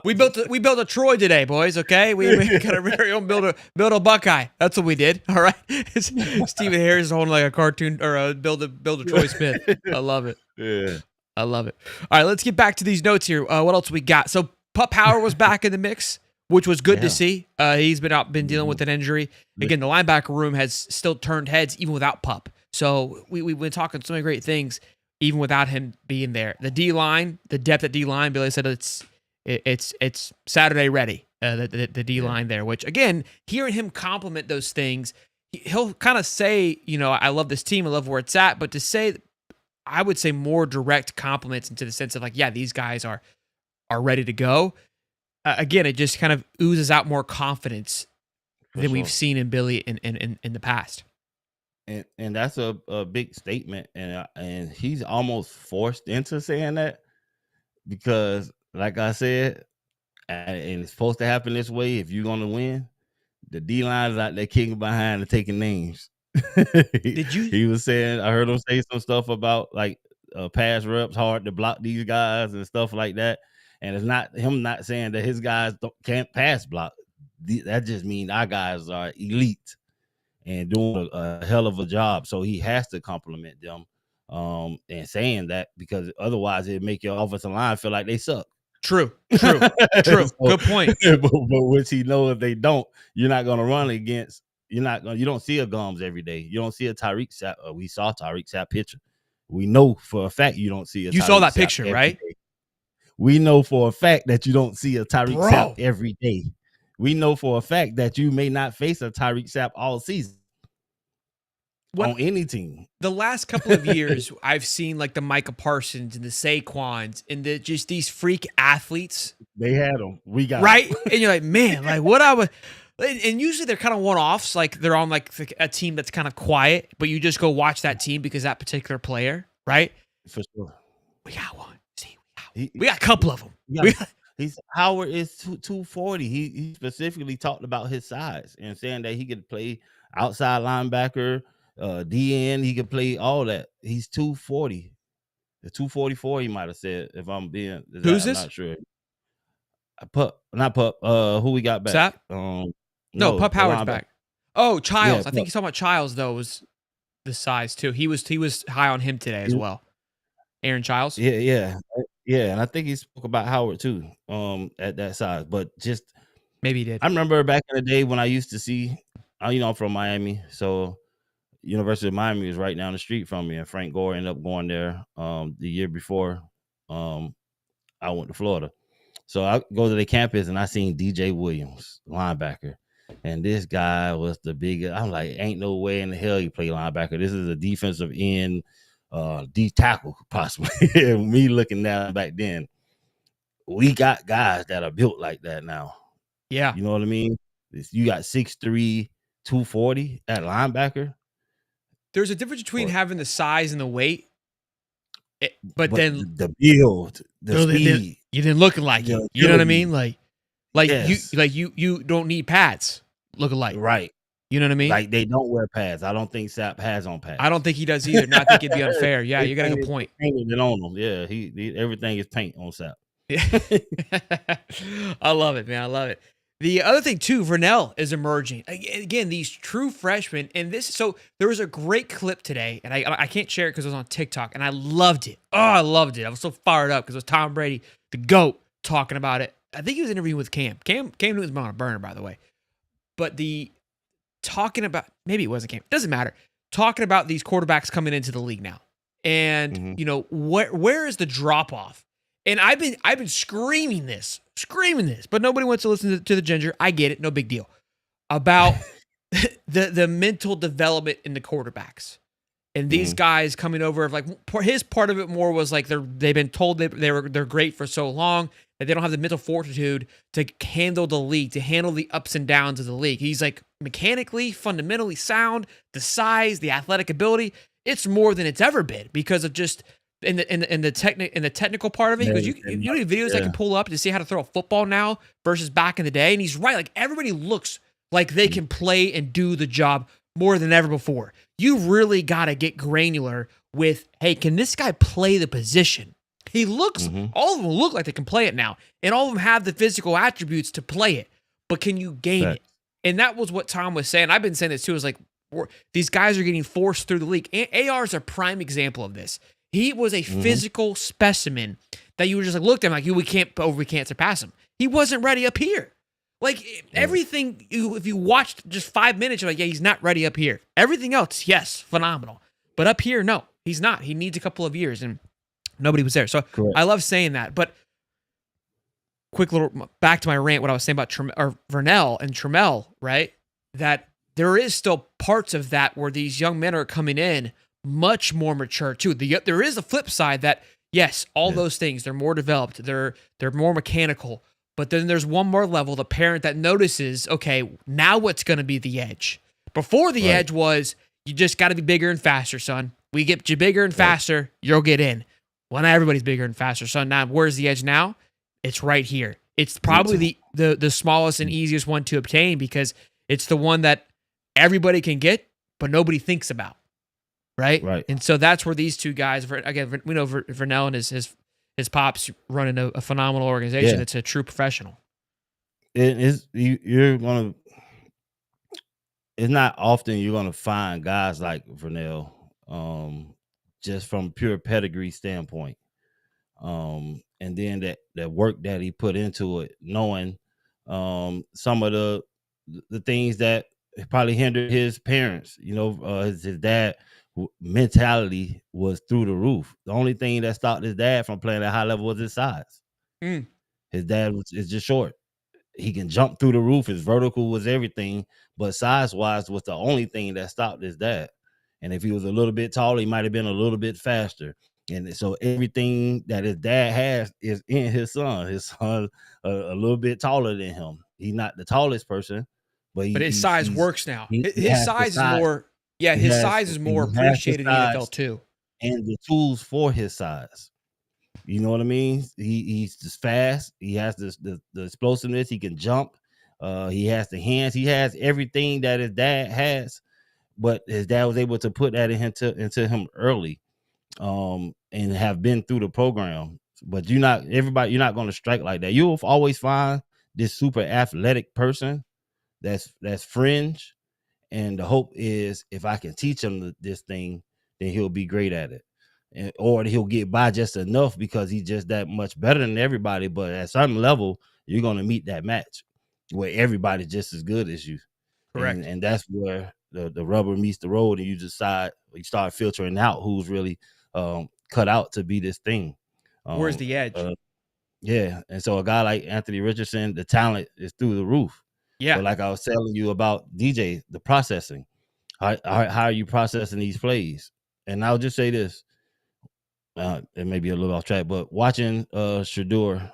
We built a Troy today, boys. Okay, we got a very own build a Buckeye. That's what we did. All right, Stephen Harris is holding like a cartoon or a build a Troy Smith. I love it. Yeah, I love it. All right, let's get back to these notes here. What else we got? So Pup Howard was back in the mix, which was good to see. He's been dealing with an injury. Again, the linebacker room has still turned heads even without Pup. So we've been talking so many great things even without him being there. The D line, the depth at D line, Billy said it's Saturday ready. The D line there, which again, hearing him compliment those things, he'll kind of say, I love this team, I love where it's at, but to say, I would say more direct compliments into the sense of like, yeah, these guys are ready to go. Again, it just kind of oozes out more confidence than we've seen in Billy in the past. And that's a big statement, and he's almost forced into saying that because, like I said, and it's supposed to happen this way. If you're gonna win, the D line is out there kicking behind and taking names. He was saying, I heard him say some stuff about like pass reps, hard to block these guys and stuff like that. And it's not him not saying that his guys can't pass block. That just means our guys are elite and doing a hell of a job. So he has to compliment them, and saying that, because otherwise it'd make your offensive line feel like they suck. True. Good point. but which he knows if they don't, you're not going to run against. You don't see a Gums every day. You don't see a Tyreek Sapp. We saw Tyreek Sapp picture. We know for a fact you don't see a. You Tyreek saw that Sapp picture, right? day. We know for a fact that you don't see a Tyreek Sapp every day. We know for a fact that you may not face a Tyreek Sapp all season on any team. The last couple of years, I've seen like the Micah Parsons and the Saquons and just these freak athletes. They had them. We got right, them. And you're like, man, like what I would. And usually they're kind of one-offs, like they're on like a team that's kind of quiet, but you just go watch that team because that particular player, right? For sure. We got one. See, we got a couple of them. Howard is 240. He specifically talked about his size and saying that he could play outside linebacker, DN. He could play all that. He's 240. The 244 he might have said, if I'm being. Who's this? I'm not sure. Not Pup. Who we got back? No, Pup Howard's back. Oh, Childs. Yeah, I think he's talking about Childs though. Was the size too? He was high on him today as well. Aaron Childs. Yeah, and I think he spoke about Howard too. At that size, but just maybe he did. I remember back in the day when I used to see. I'm from Miami, so University of Miami was right down the street from me, and Frank Gore ended up going there the year before I went to Florida. So I go to the campus and I seen DJ Williams, linebacker. And this guy was the biggest. I'm like, ain't no way in the hell he play linebacker. This is a defensive end, D tackle, possibly. Me looking down back then. We got guys that are built like that now. Yeah. You know what I mean? You got 6'3", 240 at linebacker. There's a difference between having the size and the weight. But then the build, the speed. You didn't look like it. You know what I mean? Like yes. you don't need pads looking like. Right. You know what I mean? Like they don't wear pads. I don't think Sapp has on pads. I don't think he does either. Not think it'd be unfair. Yeah, you got a good point. Painted it on him. Yeah, he everything is paint on Sapp. I love it, man. I love it. The other thing too, Vernell is emerging again. These true freshmen, and so there was a great clip today, and I can't share it because it was on TikTok, and I loved it. Oh, I loved it. I was so fired up because it was Tom Brady, the GOAT, talking about it. I think he was interviewing with Cam. Cam Newton's on a burner, by the way. But talking about, maybe it wasn't Cam. Doesn't matter. Talking about these quarterbacks coming into the league now, and where is the drop off? And I've been screaming this, but nobody wants to listen to the ginger. I get it, no big deal. About the mental development in the quarterbacks, and these guys coming over. Like his part of it more was like they've been told they're great for so long that they don't have the mental fortitude to handle the league, to handle the ups and downs of the league. He's like mechanically, fundamentally sound, the size, the athletic ability. It's more than it's ever been because of just. In the technical part of it, because you know the videos I can pull up to see how to throw a football now versus back in the day, and he's right. Like everybody looks like they can play and do the job more than ever before. You really got to get granular with, hey, can this guy play the position? He looks, all of them look like they can play it now, and all of them have the physical attributes to play it. But can you gain it? And that was what Tom was saying. I've been saying this too. Is like these guys are getting forced through the league. AR is a prime example of this. He was a physical specimen that you were just like looked at him like we can't surpass him. He wasn't ready up here. Like everything, if you watched just 5 minutes, you're like, yeah, he's not ready up here. Everything else, yes, phenomenal. But up here, no, he's not. He needs a couple of years, and nobody was there. So I love saying that. But quick little back to my rant, what I was saying about Vernell and Trammell, right? That there is still parts of that where these young men are coming in much more mature too. There is a flip side that yes, all those things, they're more developed, they're more mechanical, but then there's one more level, the parent that notices, okay, now what's going to be the edge? Before the edge was you just got to be bigger and faster, son. We get you bigger and faster, you'll get in. Well, not everybody's bigger and faster, son. Now, where's the edge now? It's right here. It's probably the smallest and easiest one to obtain because it's the one that everybody can get, but nobody thinks about. right? Right. And so that's where these two guys, again, we know Vernell and his pops running a phenomenal organization. Yeah. That's a true professional. It is you're gonna. It's not often you're gonna find guys like Vernell, just from pure pedigree standpoint. And then that work that he put into it, knowing some of the things that probably hindered his parents. His dad mentality was through the roof. The only thing that stopped his dad from playing at high level was his size. Mm. His dad is just short. He can jump through the roof. His vertical was everything, but size wise was the only thing that stopped his dad. And if he was a little bit taller, he might have been a little bit faster. And so everything that his dad has is in his son. His son a little bit taller than him. He's not the tallest person, but his size works now. he His has the size is more. Yeah, He his has size is he more has the appreciated in the size NFL too. and the tools for his size. You know what I mean? He's just fast. He has the explosiveness. He can jump. He has the hands. He has everything that his dad has, but his dad was able to put that into him early, and have been through the program. But you're not going to strike like that. You'll always find this super athletic person that's fringe, and the hope is if I can teach him this thing, then he'll be great at it. Or he'll get by just enough because he's just that much better than everybody. But at some level, you're going to meet that match where everybody's just as good as you. Correct. And that's where the rubber meets the road, and you start filtering out who's really cut out to be this thing. Where's the edge? Yeah. And so a guy like Anthony Richardson, the talent is through the roof. Yeah. But like I was telling you about DJ, the processing. How are you processing these plays? And I'll just say this. It may be a little off track, but watching Shedeur,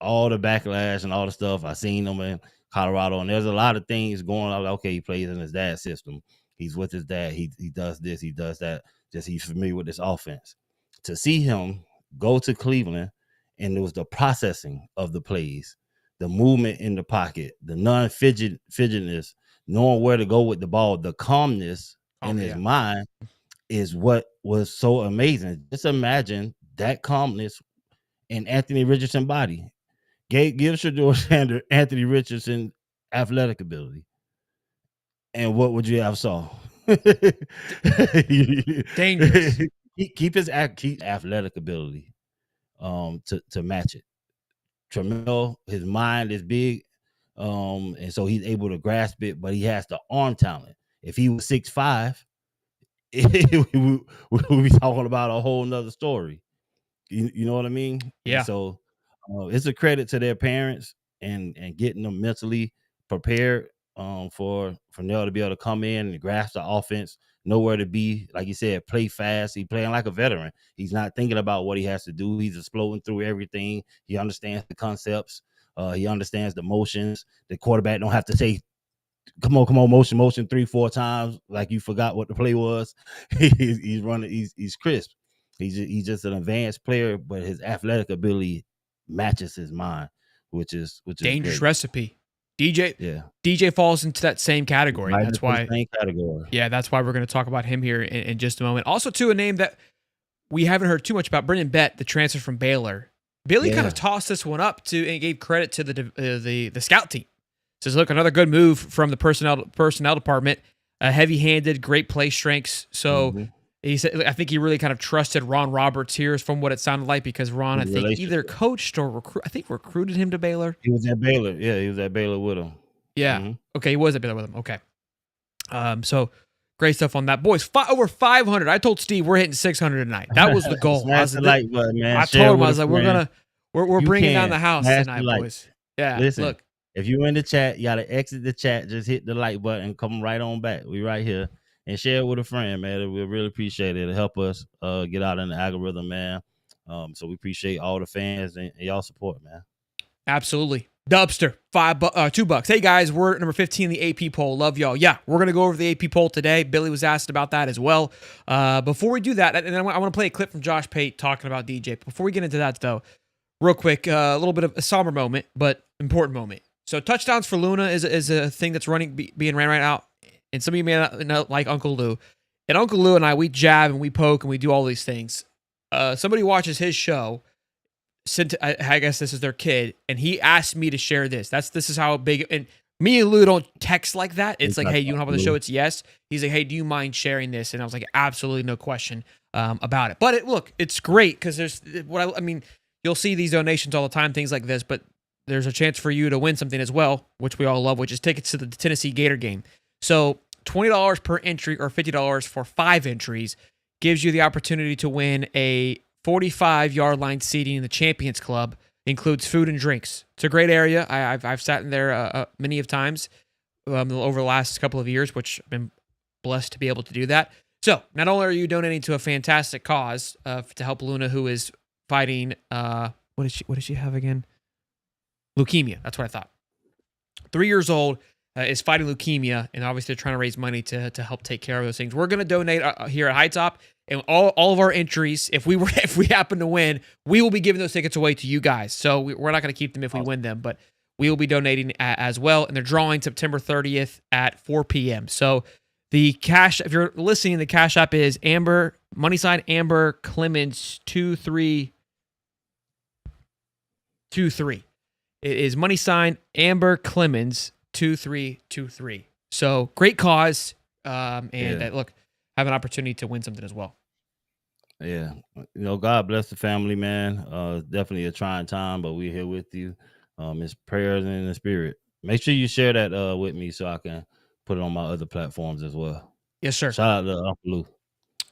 all the backlash and all the stuff, I seen him in Colorado, and there's a lot of things going on. Okay, he plays in his dad's system. He's with his dad. He does this, he does that. Just he's familiar with this offense. To see him go to Cleveland, and it was the processing of the plays, the movement in the pocket, the fidgetiness, knowing where to go with the ball, the calmness in his mind is what was so amazing. Just imagine that calmness in Anthony Richardson body. Give Shedeur Sanders Anthony Richardson athletic ability, and what would you have saw? Dangerous. Keep athletic ability to match it. Tremel, his mind is big, and so he's able to grasp it, but he has the arm talent. If he was 6'5", we be talking about a whole nother story. You know what I mean? Yeah. And so it's a credit to their parents and getting them mentally prepared for Nell to be able to come in and grasp the offense, know where to be. Like you said, play fast. He's playing like a veteran. He's not thinking about what he has to do. He's exploding through everything. He understands the concepts. He understands the motions. The quarterback don't have to say, come on, motion 3-4 times like you forgot what the play was. He's running. He's crisp. He's just an advanced player, but his athletic ability matches his mind, which is dangerous great. recipe. DJ falls into that same category. Right, that's why. Same category. Yeah, that's why we're going to talk about him here in just a moment. Also, too, a name that we haven't heard too much about, Brendan Bett, the transfer from Baylor. Billy kind of tossed this one up and gave credit to the scout team. Says, look, another good move from the personnel department. Heavy-handed, great play strengths. So he said, I think he really kind of trusted Ron Roberts here, from what it sounded like, because Ron, I think, either coached or recruited him to Baylor. He was at Baylor. Yeah, he was at Baylor with him. Yeah. Okay, he was at Baylor with him. Okay. So great stuff on that, boys. Over 500. I told Steve we're hitting 600 tonight. That was the goal. I told him, I was like, we're bringing down the house tonight, boys. Yeah. Listen, look. If you're in the chat, you gotta exit the chat. Just hit the like button. Come right on back. We right here, and share it with a friend, man. We really appreciate it. It'll help us get out in the algorithm, man. So we appreciate all the fans and y'all support, man. Absolutely. Dubster, $2. Hey guys, we're number 15 in the AP poll. Love y'all. Yeah, we're gonna go over the AP poll today. Billy was asked about that as well. Before we do that, and I want to play a clip from Josh Pate talking about DJ. Before we get into that, though, real quick, a little bit of a somber moment, but important moment. So touchdowns for Luna is a thing that's being ran right now, and some of you may not like Uncle Lou. And Uncle Lou and I, we jab and we poke and we do all these things. Somebody watches his show. I guess this is their kid, and he asked me to share this. This is how big. And me and Lou don't text like that. It's like, hey, you want to hop on the show? It's yes. He's like, hey, do you mind sharing this? And I was like, absolutely, no question about it. But look, it's great because there's you'll see these donations all the time, things like this. But there's a chance for you to win something as well, which we all love, which is tickets to the Tennessee Gator game. So $20 per entry or $50 for 5 entries gives you the opportunity to win a 45-yard line seating in the Champions Club. Includes food and drinks. It's a great area. I've sat in there many of times over the last couple of years, which I've been blessed to be able to do that. So not only are you donating to a fantastic cause to help Luna, who is fighting what does she have again? Leukemia. That's what I thought. 3 years old. Is fighting leukemia, and obviously they're trying to raise money to help take care of those things. We're going to donate here at High Top, and all of our entries, if we happen to win, we will be giving those tickets away to you guys. So we're not going to keep them if we win them, but we will be donating as well. And they're drawing September 30th at 4 p.m. So the cash, if you're listening, the cash app is Amber Clemens 2323. It is Amber Clemens 2323. So great cause, look, have an opportunity to win something as well. Yeah, God bless the family, man. Definitely a trying time, but we're here with you. It's prayers in the spirit. Make sure you share that with me so I can put it on my other platforms as well. Yes, sir. Shout out to Uncle Lou.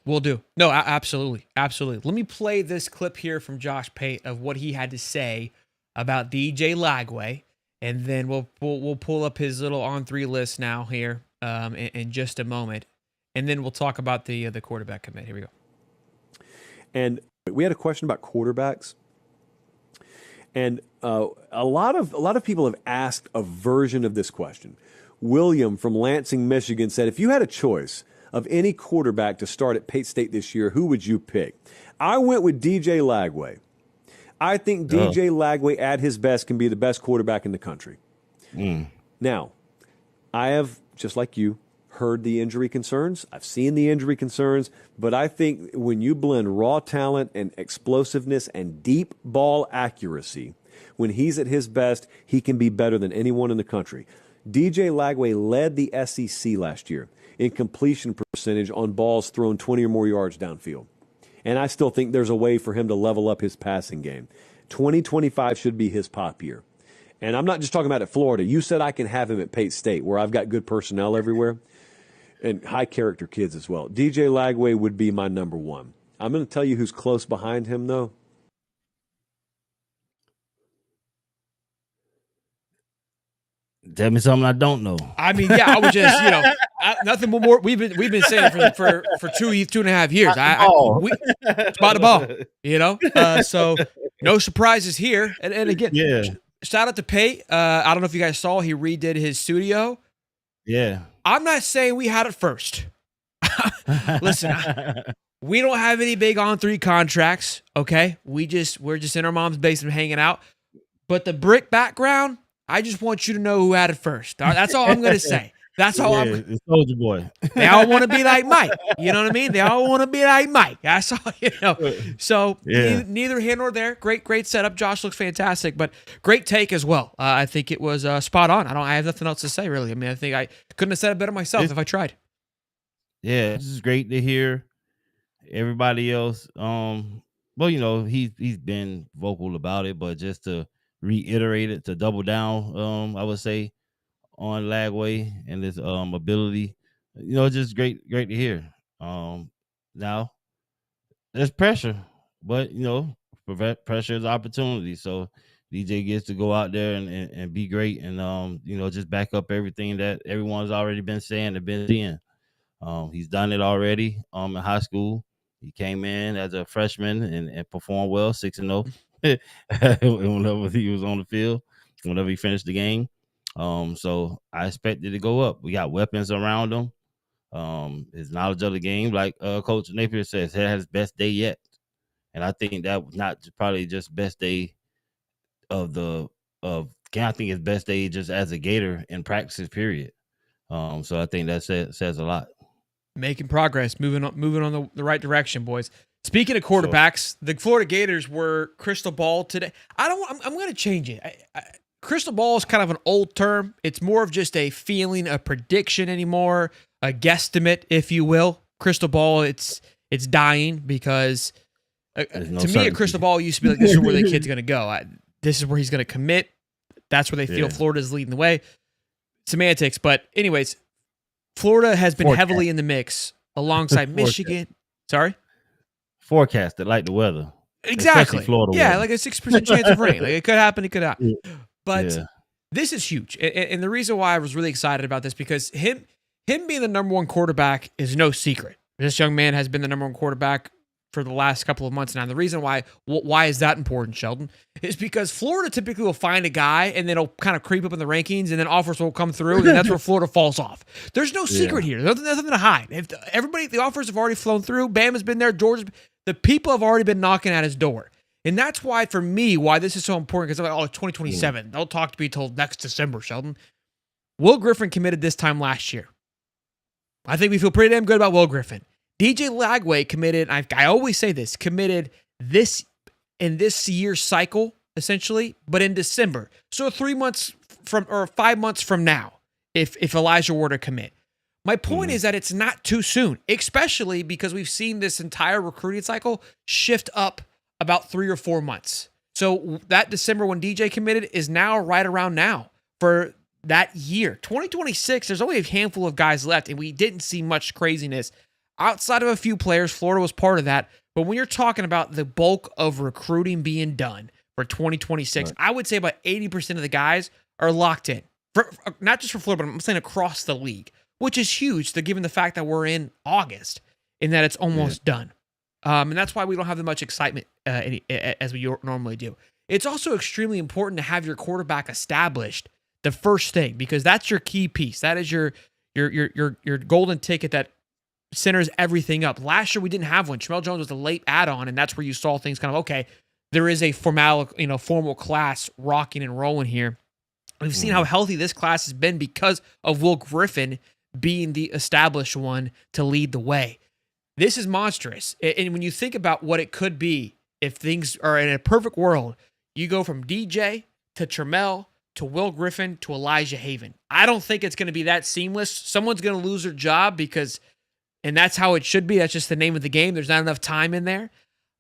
Will do. No, absolutely. Let me play this clip here from Josh Pate of what he had to say about DJ Lagway. And then we'll pull up his little on-3 list now here in just a moment, and then we'll talk about the quarterback commit. Here we go. And we had a question about quarterbacks, and a lot of people have asked a version of this question. William from Lansing, Michigan said, if you had a choice of any quarterback to start at Pate State this year, who would you pick? I went with DJ Lagway. I think DJ Lagway at his best can be the best quarterback in the country. Now, I have, just like you, heard the injury concerns. I've seen the injury concerns. But I think when you blend raw talent and explosiveness and deep ball accuracy, when he's at his best, he can be better than anyone in the country. DJ Lagway led the SEC last year in completion percentage on balls thrown 20 or more yards downfield. And I still think there's a way for him to level up his passing game. 2025 should be his pop year. And I'm not just talking about at Florida. You said I can have him at Pate State, where I've got good personnel everywhere and high-character kids as well. DJ Lagway would be my number one. I'm going to tell you who's close behind him, though. Tell me something I don't know. I mean, yeah, I was just, nothing more. We've been saying it for 2.5 years. Spot the ball, so no surprises here. And again, shout out to Pate. I don't know if you guys saw, he redid his studio. Yeah. I'm not saying we had it first. Listen, we don't have any big on-3 contracts. Okay, we're just in our mom's basement hanging out. But the brick background, I just want you to know who had it first. That's all I'm going to say. That's all it's Soldier Boy. They all want to be like Mike. You know what I mean? They all want to be like Mike. That's all, So neither here nor there. Great setup. Josh looks fantastic, but great take as well. I think it was spot on. I have nothing else to say, really. I mean, I think I couldn't have said it better myself if I tried. Yeah, this is great to hear. Everybody else, he's been vocal about it, but just to reiterate it, to double down, I would say, on Lagway and his ability, just great to hear. Now there's pressure, but pressure is opportunity. So DJ gets to go out there and be great, and just back up everything that everyone's already been saying and been seeing. He's done it already in high school. He came in as a freshman and performed well, 6-0 whenever he was on the field, whenever he finished the game. So I expected to go up. We got weapons around him. His knowledge of the game, like Coach Napier says, he had his best day yet. And I think that was not probably just best day I think his best day just as a Gator in practices, period. So I think that says a lot. Making progress, moving on the right direction, boys. Speaking of quarterbacks, the Florida Gators were crystal ball today. I'm going to change it. Crystal ball is kind of an old term. It's more of just a feeling, a prediction anymore, a guesstimate, if you will. Crystal ball, it's dying because to me, a crystal ball used to be like, this is where the kid's going to go. This is where he's going to commit. That's where they feel Florida's leading the way. Semantics, but anyways, Florida has been heavily in the mix alongside Michigan. Sorry? Forecasted like the weather. Exactly. Florida weather. Like a 6% chance of rain. Like it could happen, it could happen. But this is huge. And the reason why I was really excited about this, because him being the number one quarterback is no secret. This young man has been the number one quarterback for the last couple of months now. And the reason why is that important, Sheldon, is because Florida typically will find a guy and then it'll kind of creep up in the rankings and then offers will come through and that's where Florida falls off. There's no secret here. There's nothing to hide. If the offers have already flown through, Bama's been there, the people have already been knocking at his door. And that's why, for me, why this is so important, because I'm like, 2027. They'll talk to me till next December, Sheldon. Will Griffin committed this time last year. I think we feel pretty damn good about Will Griffin. DJ Lagway committed, I always say this, committed this in this year's cycle, essentially, but in December. So 5 months from now, if Elijah were to commit. My point is that it's not too soon, especially because we've seen this entire recruiting cycle shift up about 3 or 4 months. So that December when DJ committed is now right around now for that year. 2026, there's only a handful of guys left, and we didn't see much craziness. Outside of a few players, Florida was part of that. But when you're talking about the bulk of recruiting being done for 2026, I would say about 80% of the guys are locked in. Not just for Florida, but I'm saying across the league, which is huge, given the fact that we're in August and that it's almost done. And that's why we don't have as much excitement as we normally do. It's also extremely important to have your quarterback established, the first thing, because that's your key piece. That is your golden ticket that centers everything up. Last year we didn't have one. Shamel Jones was a late add-on, and that's where you saw things kind of, okay, there is a formal class rocking and rolling here. We've seen how healthy this class has been because of Will Griffin being the established one to lead the way. This is monstrous. And when you think about what it could be, if things are in a perfect world, you go from DJ to Trammell to Will Griffin to Elijah Haven. I don't think it's going to be that seamless. Someone's going to lose their job and that's how it should be. That's just the name of the game. There's not enough time in there.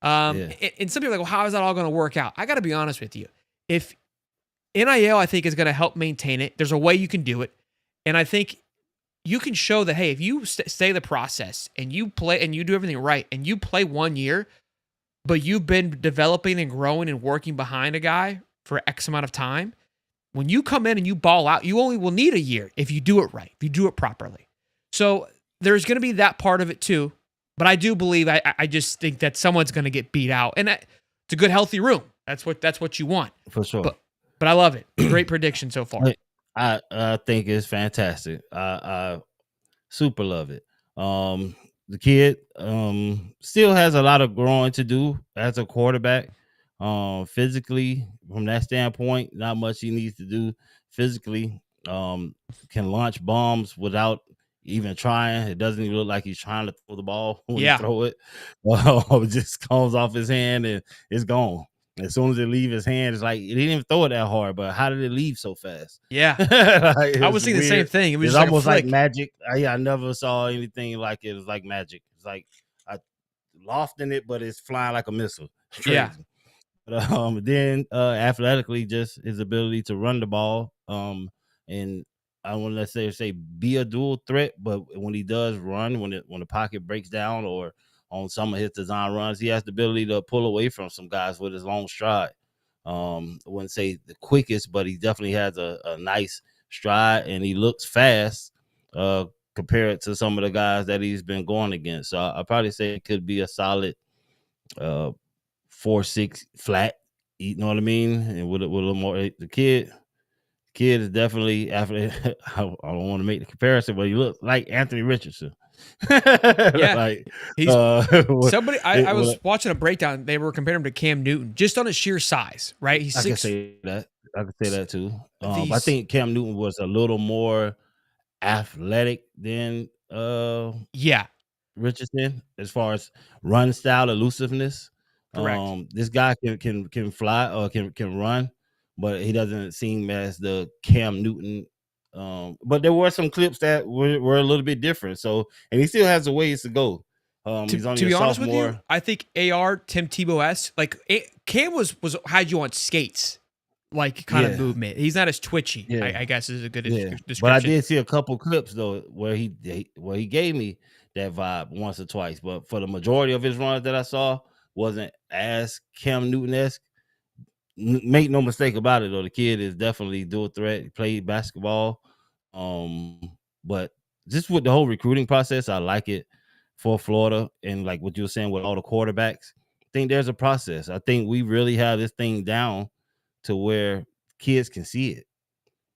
And some people are like, well, how is that all going to work out? I got to be honest with you. If NIL, I think, is going to help maintain it, there's a way you can do it. And I think you can show that, hey, if you stay the process and you play and you do everything right and you play 1 year, but you've been developing and growing and working behind a guy for X amount of time, when you come in and you ball out, you only will need a year if you do it right, if you do it properly. So there's going to be that part of it too. But I do believe, I just think that someone's going to get beat out. And it's a good, healthy room. That's what you want. For sure. But I love it. Great prediction so far. I think it's fantastic. I super love it. The kid still has a lot of growing to do as a quarterback. Physically, from that standpoint, not much he needs to do physically. Can launch bombs without even trying. It doesn't even look like he's trying to throw the ball when you throw it. It just comes off his hand and it's gone. As soon as it leaves his hand, it's like, he didn't even throw it that hard, but how did it leave so fast? Yeah. I was thinking the same thing. It was just almost like magic. I never saw anything like it. It was like magic. It's like I lofting it, but it's flying like a missile. Yeah. But then athletically, just his ability to run the ball. And I want to say be a dual threat, but when he does run, when the pocket breaks down or on some of his design runs, he has the ability to pull away from some guys with his long stride. I wouldn't say the quickest, but he definitely has a nice stride, and he looks fast compared to some of the guys that he's been going against. So I'd probably say it could be a solid 4.6 flat. You know what I mean? And with a little more, the kid is definitely, after I don't want to make the comparison, but he looks like Anthony Richardson. Like he's somebody. I was watching a breakdown. They were comparing him to Cam Newton just on his sheer size, right? He's I can say that too. I think Cam Newton was a little more athletic than Yeah, Richardson as far as run style, elusiveness. correct. This guy can fly or can run, but he doesn't seem as the Cam Newton. But there were some clips that were a little bit different. So, and he still has a ways to go. To He's only be a honest with you, sophomore. I think AR Tim Tebow Cam was had you on skates, like kind of Yeah, movement. He's not as twitchy. yeah. I guess is a good Yeah, but I description. did see a couple clips though where he gave me that vibe once or twice. But for the majority of his runs that I saw, wasn't as Cam Newton-esque. Make no mistake about it though, the kid is definitely dual threat. He played basketball, um, but just with the whole recruiting process, I like it for Florida. And like what you were saying with all the quarterbacks, I think there's a process. I think we really have this thing down to where kids can see it.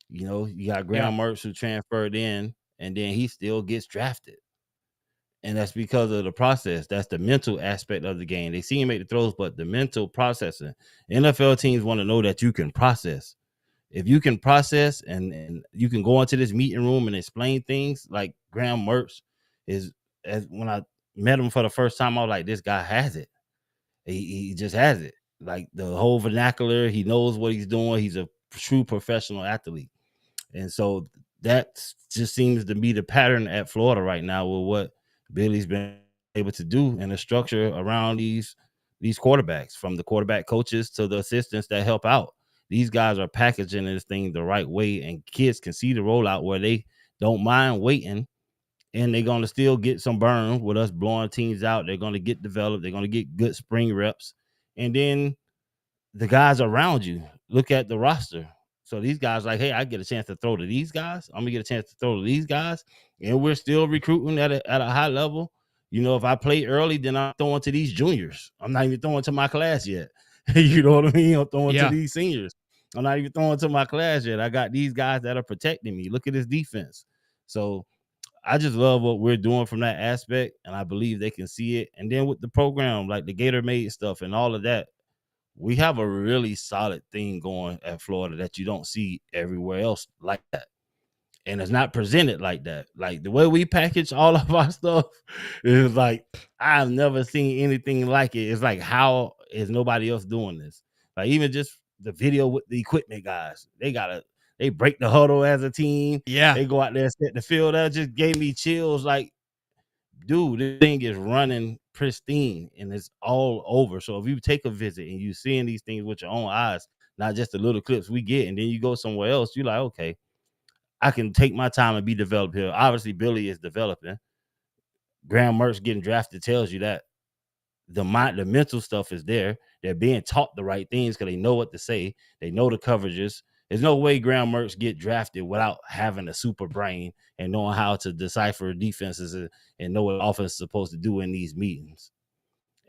You know, you got Yeah, Graham Mertz who transferred in, and then he still gets drafted. And that's because of the process. That's the mental aspect of the game. They see him make the throws, but the mental processing. NFL teams want to know that you can process. If you can process and you can go into this meeting room and explain things like Graham Mertz is, as when I met him for the first time, I was like, this guy has it. He just has it. Like the whole vernacular, he knows what he's doing. He's a true professional athlete. And so that just seems to be the pattern at Florida right now with what Billy's been able to do and the structure around these quarterbacks, from the quarterback coaches to the assistants that help out. These guys are packaging this thing the right way, and kids can see the rollout where they don't mind waiting, and they're going to still get some burn with us blowing teams out. They're going to get developed. They're going to get good spring reps. And then the guys around you, look at the roster. So these guys like, hey, I get a chance to throw to these guys. I'm gonna get a chance to throw to these guys, and we're still recruiting at a high level. You know, if I play early, then I'm throwing to these juniors. I'm not even throwing to my class yet. You know what I mean? I'm throwing to yeah. these seniors. I'm not even throwing to my class yet. I got these guys that are protecting me. Look at this defense. So I just love what we're doing from that aspect, and I believe they can see it. And then with the program, like the Gator made stuff and all of that, we have a really solid thing going at Florida that you don't see everywhere else like that. And it's not presented like that. Like the way we package all of our stuff is like, I've never seen anything like it. It's like, how is nobody else doing this? Like even just the video with the equipment guys, they break the huddle as a team. Yeah. They go out there and set the field. That just gave me chills. Like, dude, this thing is running pristine and it's all over. So if you take a visit and you seeing these things with your own eyes, not just the little clips we get, and then you go somewhere else, you're like, okay, I can take my time and be developed here. Obviously, Billy is developing. Graham Mertz getting drafted tells you that the mental stuff is there. They're being taught the right things because they know what to say. They know the coverages. There's no way Graham Mertz get drafted without having a super brain and knowing how to decipher defenses and know what offense is supposed to do in these meetings.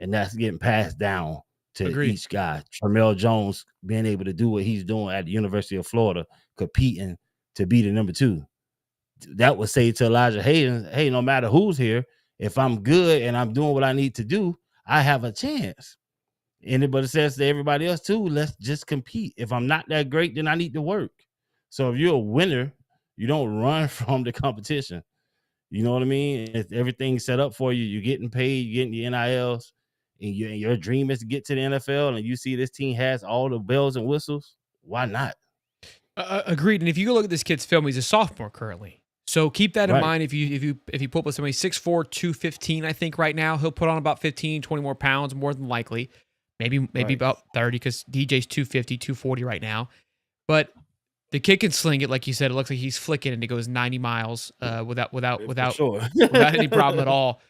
And that's getting passed down to Agreed. each guy. Tramel Jones being able to do what he's doing at the University of Florida, competing to be the number 2. That would say to Elijah Hayden, hey, no matter who's here, if I'm good and I'm doing what I need to do, I have a chance. Anybody says to everybody else too, let's just compete. If I'm not that great, then I need to work. So if you're a winner, you don't run from the competition. You know what I mean? If everything's set up for you, you're getting paid, you're getting the NILs, and your dream is to get to the NFL, and you see this team has all the bells and whistles, why not? Agreed. And if you go look at this kid's film, he's a sophomore currently. So keep that in Right. mind. If you pull up with somebody 6'4", 215, I think right now, he'll put on about 15, 20 more pounds, more than likely. Maybe Right. about 30, because DJ's 250, 240 right now. But the kid can sling it, like you said. It looks like he's flicking, and it goes 90 miles without Sure. without any problem at all.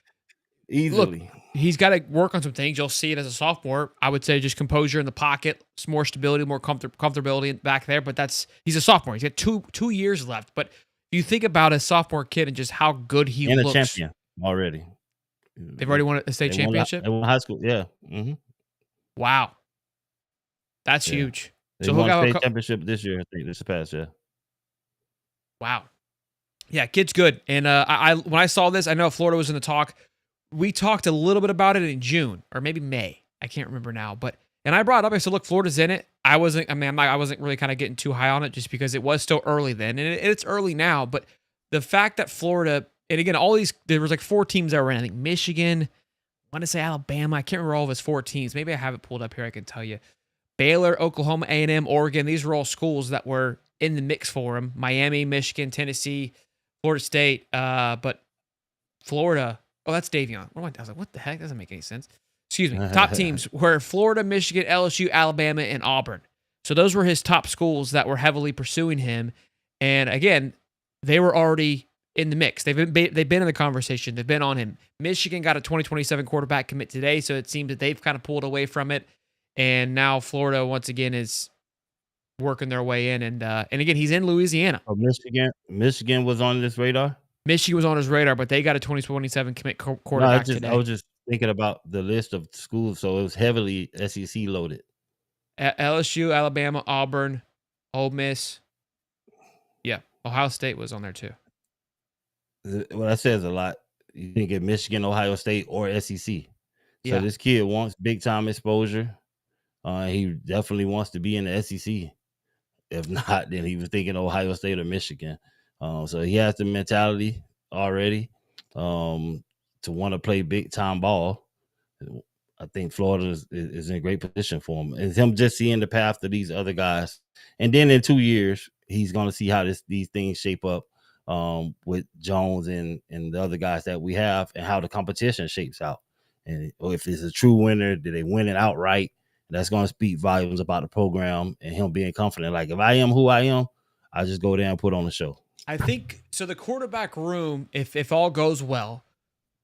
Easily. Look, he's got to work on some things. You'll see it as a sophomore. I would say just composure in the pocket, some more stability, more comfortability back there. But he's a sophomore. He's got two years left. But you think about a sophomore kid and just how good he And looks. a champion already. They've already won a state championship? They won high school, yeah. Mm-hmm. Wow. That's Yeah. huge. They So won he'll a have state championship this year, I think, this past year. Wow. Yeah, kid's good. And I when I saw this, I know Florida was in the talk. We talked a little bit about it in June or maybe May. I can't remember now. And I brought it up. I said, look, Florida's in it. I wasn't really kind of getting too high on it just because it was still early then. And it's early now. But the fact that Florida and again, there was like 4 teams that were in. I think Michigan, I want to say Alabama. I can't remember all of his 4 teams. Maybe I have it pulled up here. I can tell you. Baylor, Oklahoma, A&M, Oregon. These were all schools that were in the mix for him. Miami, Michigan, Tennessee, Florida State. But Florida. Oh, that's Davion. I was like, what the heck? Doesn't make any sense. Excuse me. Top teams were Florida, Michigan, LSU, Alabama, and Auburn. So those were his top schools that were heavily pursuing him. And again, they were already in the mix. They've been in the conversation. They've been on him. Michigan got a 2027 quarterback commit today, so it seems that they've kind of pulled away from it. And now Florida once again is working their way in. And again, he's in Louisiana. Oh, Michigan was on this radar. Michigan was on his radar, but they got a 2027 commit quarterback today. I was just thinking about the list of schools, so it was heavily SEC loaded. LSU, Alabama, Auburn, Ole Miss. Yeah, Ohio State was on there too. Well, that says a lot. You can get Michigan, Ohio State, or SEC. So Yeah. this kid wants big time exposure. He definitely wants to be in the SEC. If not, then he was thinking Ohio State or Michigan. So he has the mentality already to want to play big time ball. I think Florida is in a great position for him. And him just seeing the path to these other guys. And then in 2 years, he's going to see how these things shape up with Jones and the other guys that we have and how the competition shapes out. And if it's a true winner, did they win it outright? That's going to speak volumes about the program and him being confident. Like, if I am who I am, I just go there and put on the show. I think so. The quarterback room, if all goes well,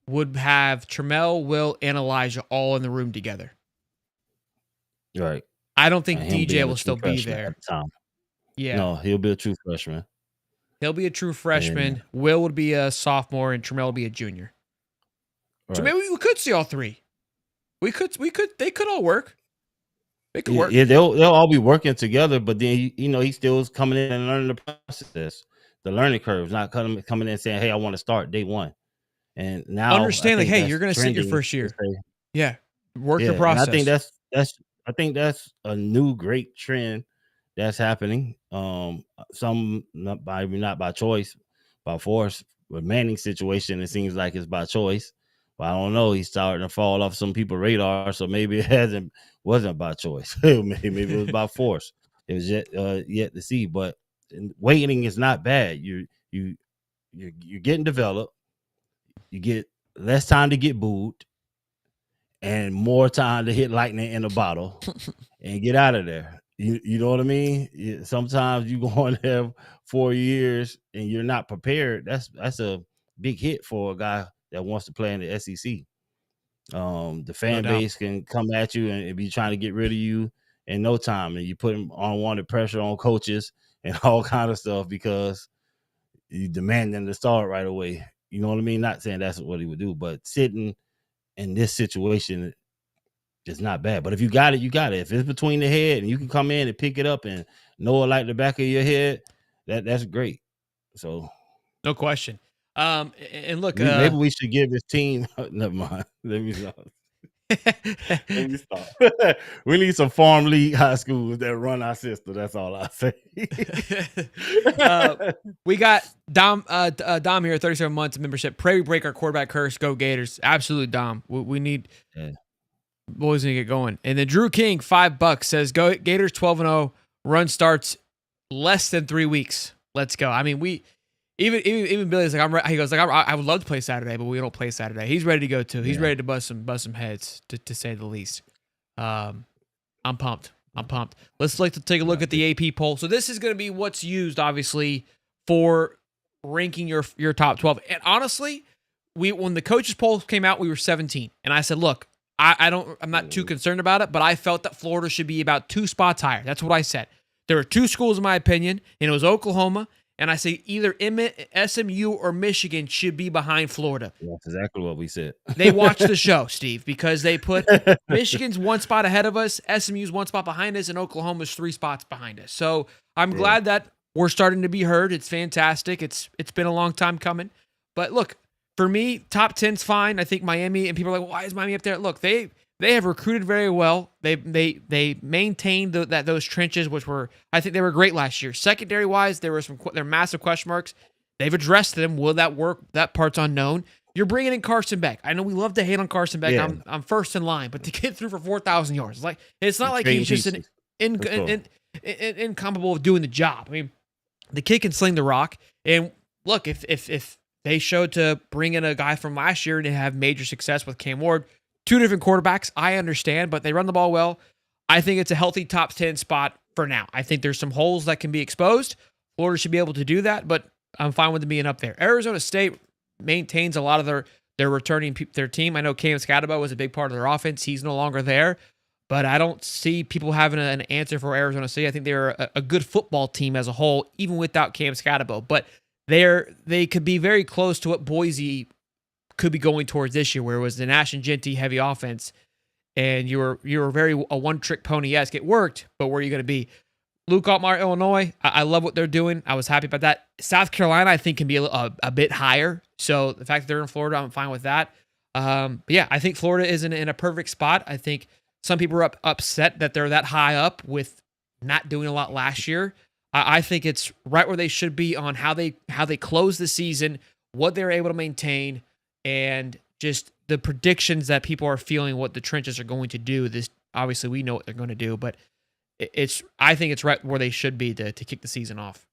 would have Trammell, Will, and Elijah all in the room together. Right. I don't think DJ will still be there. At the time. Yeah. No, he'll be a true freshman. He'll be a true freshman. Will would be a sophomore, and Trammell would be a junior. Right. So maybe we could see all 3. They could all work. They could work. Yeah, they'll all be working together, but then he still is coming in and learning the process. The learning curve, not coming in and saying, "Hey, I want to start day 1." And now understand, like, hey, you're going to sit your first year. Yeah, work your process. And I think that's a new great trend that's happening. Some not by choice, by force. With Manning's situation, it seems like it's by choice. But I don't know. He's starting to fall off some people's radar, so maybe it wasn't by choice. Maybe it was by force. It was yet to see. But waiting is not bad. You're getting developed. You get less time to get booed, and more time to hit lightning in a bottle and get out of there. You know what I mean? Sometimes you go in there 4 years and you're not prepared. That's a big hit for a guy that wants to play in the SEC. The fan base can come at you and be trying to get rid of you in no time, and you put unwanted pressure on coaches and all kind of stuff because you demand them to start right away. You know what I mean? Not saying that's what he would do, but sitting in this situation is not bad. But if you got it, you got it. If it's between the head and you can come in and pick it up and know it like the back of your head, that's great. So, no question. And look, maybe we should give his team. Never mind. Let me stop. We need some farm league high schools that run our system. That's all I say. We got Dom here, 37 months of membership. Pray we break our quarterback curse. Go Gators. Absolutely, Dom. We need boys to get going. And then Drew King, $5 says, "Go Gators 12-0. Run starts less than 3 weeks. Let's go." I mean, even Billy's like, he goes like, I would love to play Saturday, but we don't play Saturday. He's ready to go too. He's ready to bust some heads, to say the least. I'm pumped. Let's take a look at the AP poll. So this is going to be what's used, obviously, for ranking your top 12. And honestly, when the coaches poll came out, we were 17, and I said, look, I'm not too concerned about it, but I felt that Florida should be about 2 spots higher. That's what I said. There were 2 schools, in my opinion, and it was Oklahoma. And I say either SMU or Michigan should be behind Florida. That's exactly what we said. They watched the show, Steve, because they put Michigan's 1 spot ahead of us, SMU's 1 spot behind us, and Oklahoma's 3 spots behind us. So I'm glad that we're starting to be heard. It's fantastic. It's been a long time coming. But look, for me, top 10's fine. I think Miami, and people are like, well, why is Miami up there? Look, they have recruited very well. They maintained those trenches, which were, I think they were great last year. Secondary wise, there were massive question marks. They've addressed them. Will that work? That part's unknown. You're bringing in Carson Beck. I know we love to hate on Carson Beck. Yeah. I'm first in line, but to get through for 4,000 yards, it's not like Trading he's just an pieces. incomparable of doing the job. I mean, the kid can sling the rock. And look, if they showed to bring in a guy from last year and have major success with Cam Ward, two different quarterbacks, I understand, but they run the ball well. I think it's a healthy top 10 spot for now. I think there's some holes that can be exposed. Florida should be able to do that, but I'm fine with them being up there. Arizona State maintains a lot of their returning their team. I know Cam Scatterbo was a big part of their offense. He's no longer there, but I don't see people having an answer for Arizona State. I think they're a good football team as a whole, even without Cam Scatterbo. But they could be very close to what Boise could be going towards this year, where it was the Nash and Genty heavy offense, and you were very a one-trick pony-esque. It worked, but where are you going to be? Luke Altmaier, Illinois, I love what they're doing. I was happy about that. South Carolina, I think, can be a bit higher. So the fact that they're in Florida, I'm fine with that. But yeah, I think Florida is in a perfect spot. I think some people are upset that they're that high up with not doing a lot last year. I think it's right where they should be on how they close the season, what they're able to maintain, and just the predictions that people are feeling what the trenches are going to do. This obviously we know what they're going to do, but I think it's right where they should be to kick the season off.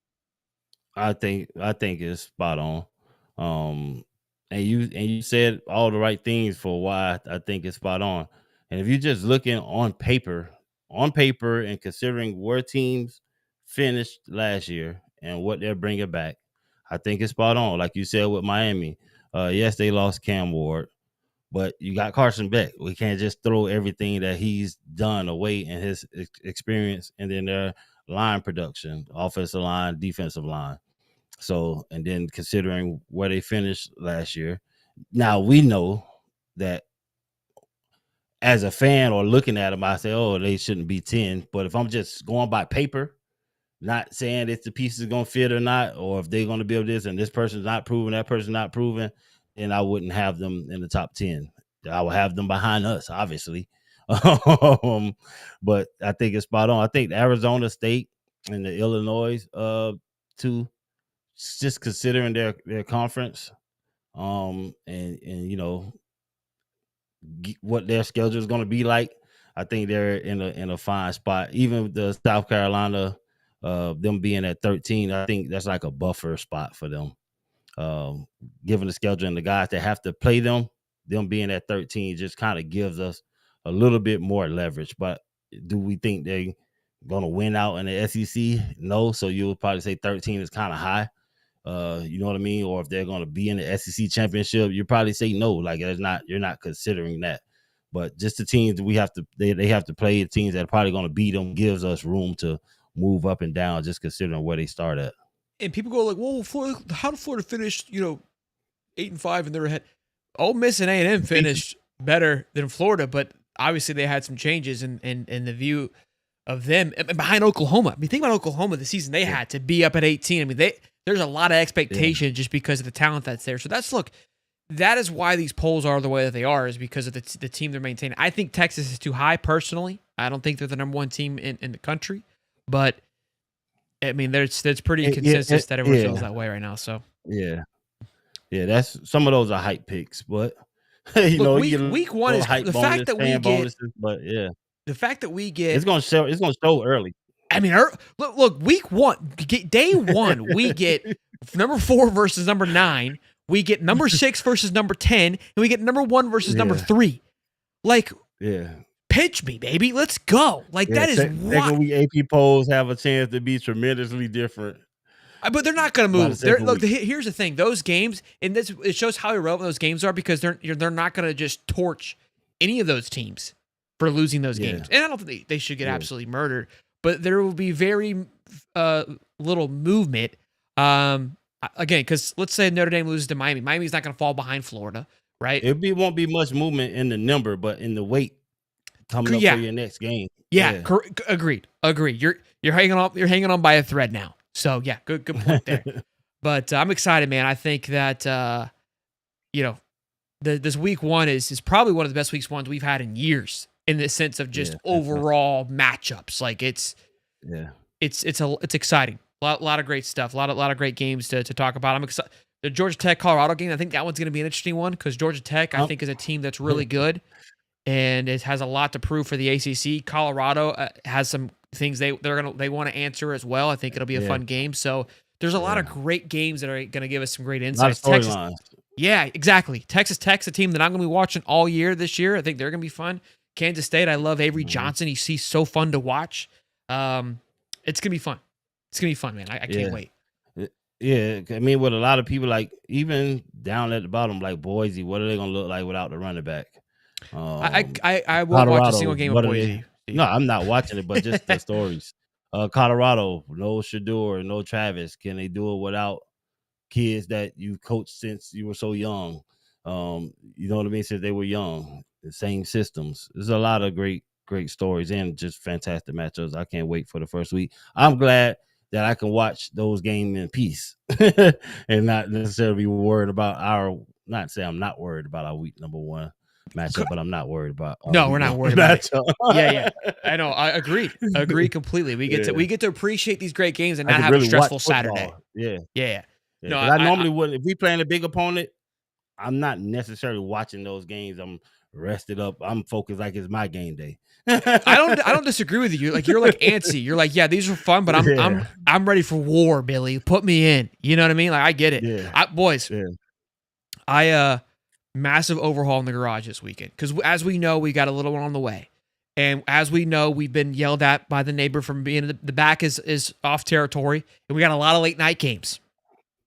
I think it's spot on. And you said all the right things for why I think it's spot on. And if you're just looking on paper and considering where teams finished last year and what they're bringing back, I think it's spot on. Like you said with Miami, yes, they lost Cam Ward, but you got Carson Beck. We can't just throw everything that he's done away in his experience and then their line production, offensive line, defensive line. So, and then considering where they finished last year, now we know that as a fan or looking at them, I say, oh, they shouldn't be 10. But if I'm just going by paper, not saying if the piece is going to fit or not, or if they're going to build this and this person's not proven, that person's not proven, then I wouldn't have them in the top 10. I would have them behind us, obviously. But I think it's spot on. I think Arizona State and the Illinois, too, just considering their conference, and you know what their schedule is going to be like, I think they're in a fine spot. Even the South Carolina, them being at 13, I think that's like a buffer spot for them. Given the schedule and the guys that have to play them being at 13 just kind of gives us a little bit more leverage. But do we think they're going to win out in the SEC? No. So you would probably say 13 is kind of high. You know what I mean? Or if they're going to be in the SEC championship, you probably say no. Like you're not considering that. But just the teams that they have to play, the teams that are probably going to beat them, gives us room to move up and down, just considering where they start at. And people go like, well, Florida, how did Florida finish, 8-5 and they're ahead? Ole Miss and A&M finished better than Florida, but obviously they had some changes in the view of them and behind Oklahoma. I mean, think about Oklahoma, the season they had to be up at 18. I mean, there's a lot of expectation just because of the talent that's there. So that is why these polls are the way that they are, is because of the team they're maintaining. I think Texas is too high personally. I don't think they're the number one team in the country, but I mean, there's pretty consensus that everyone feels that way right now. So that's some of those are hype picks, but week one is the fact that we get bonuses, but the fact that we get it's gonna show early. I mean, look, week one, day one, we get number 4 versus number 9. We get number 6 versus number 10, and we get number 1 versus number 3. Like, pitch me, baby. Let's go. Like, that is second week AP polls have a chance to be tremendously different. But they're not going to move. Look, here's the thing. Those games, and it shows how irrelevant those games are, because they're not going to just torch any of those teams for losing those games. And I don't think they should get absolutely murdered, but there will be very little movement. Again, because let's say Notre Dame loses to Miami. Miami's not going to fall behind Florida, right? It won't be much movement in the number, but in the weight coming up for your next game. Agreed. You're hanging on by a thread now. So yeah, good point there. But I'm excited, man. I think that this week one is probably one of the best weeks ones we've had in years, in the sense of just overall matchups. Like it's exciting. lot of great stuff. A lot of great games to talk about. I'm excited. The Georgia Tech Colorado game, I think that one's going to be an interesting one because Georgia Tech, I think, is a team that's really good and it has a lot to prove for the ACC. Colorado has some things they want to answer as well. I think it'll be a fun game. So there's a lot of great games that are going to give us some great insights. Yeah, exactly. Texas Tech's a team that I'm going to be watching all year this year. I think they're going to be fun. Kansas State, I love Avery Johnson. He's so fun to watch. It's going to be fun. It's going to be fun, man. I can't wait. Yeah, I mean, with a lot of people, like even down at the bottom, like Boise, what are they going to look like without the running back? I won't watch a single game of Boise. No, I'm not watching it, but just the stories. Colorado, no Shador, no Travis. Can they do it without kids that you coached since you were so young? You know what I mean? Since they were young, the same systems. There's a lot of great stories and just fantastic matchups. I can't wait for the first week. I'm glad that I can watch those games in peace and not necessarily be worried about not say I'm not worried about our week number 1 matchup, but I'm not worried about. No, we're not worried about it. Yeah. I know. I agree completely. We get to appreciate these great games and not have a stressful Saturday. Yeah. No, I normally wouldn't. If we playing a big opponent, I'm not necessarily watching those games. I'm rested up. I'm focused like it's my game day. I don't disagree with you. Like you're like antsy. You're like, yeah, these are fun, but I'm ready for war, Billy. Put me in. You know what I mean? Like I get it. Yeah. Boys, massive overhaul in the garage this weekend because as we know, we got a little one on the way, and as we know, we've been yelled at by the neighbor from being the back is off territory, and we got a lot of late night games.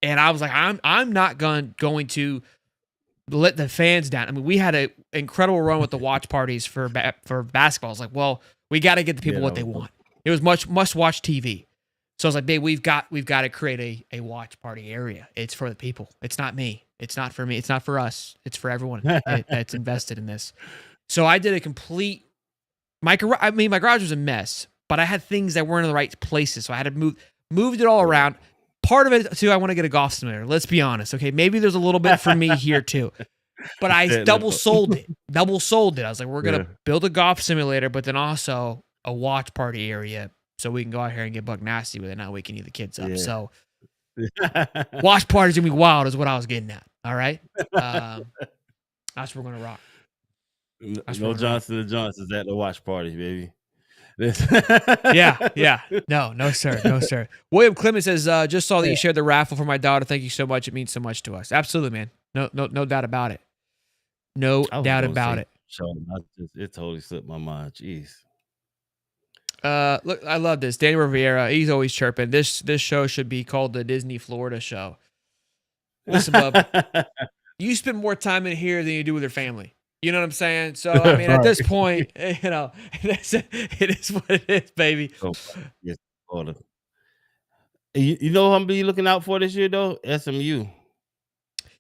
And I was like, I'm not going to let the fans down. I mean, we had an incredible run with the watch parties for basketball. I was like, well, we got to get the people what they want. It was must watch TV. So I was like, babe, we've got to create a watch party area. It's for the people. It's not me. It's not for me. It's not for us. It's for everyone that's invested in this. So I did a complete. My garage was a mess, but I had things that weren't in the right places. So I had to moved it all around. Part of it, too, I want to get a golf simulator. Let's be honest. Okay, maybe there's a little bit for me here, too. But I double sold it. I was like, we're going to build a golf simulator, but then also a watch party area so we can go out here and get buck nasty with it. Now we can eat the kids up. So watch party's going to be wild is what I was getting at. All right? That's what we're going to rock. No Johnson & Johnson's at the watch party, baby. Yeah. No, sir. William Clement says, just saw that you shared the raffle for my daughter. Thank you so much. It means so much to us. Absolutely, man. No doubt about it. No doubt about it. It totally slipped my mind. Jeez. Look, I love this. Danny Riviera, he's always chirping. This show should be called the Disney Florida Show. Listen, bub, you spend more time in here than you do with your family. You know what I'm saying? So, I mean, at this point, it is what it is, baby. Yes, Florida. You know who I'm be looking out for this year, though? SMU.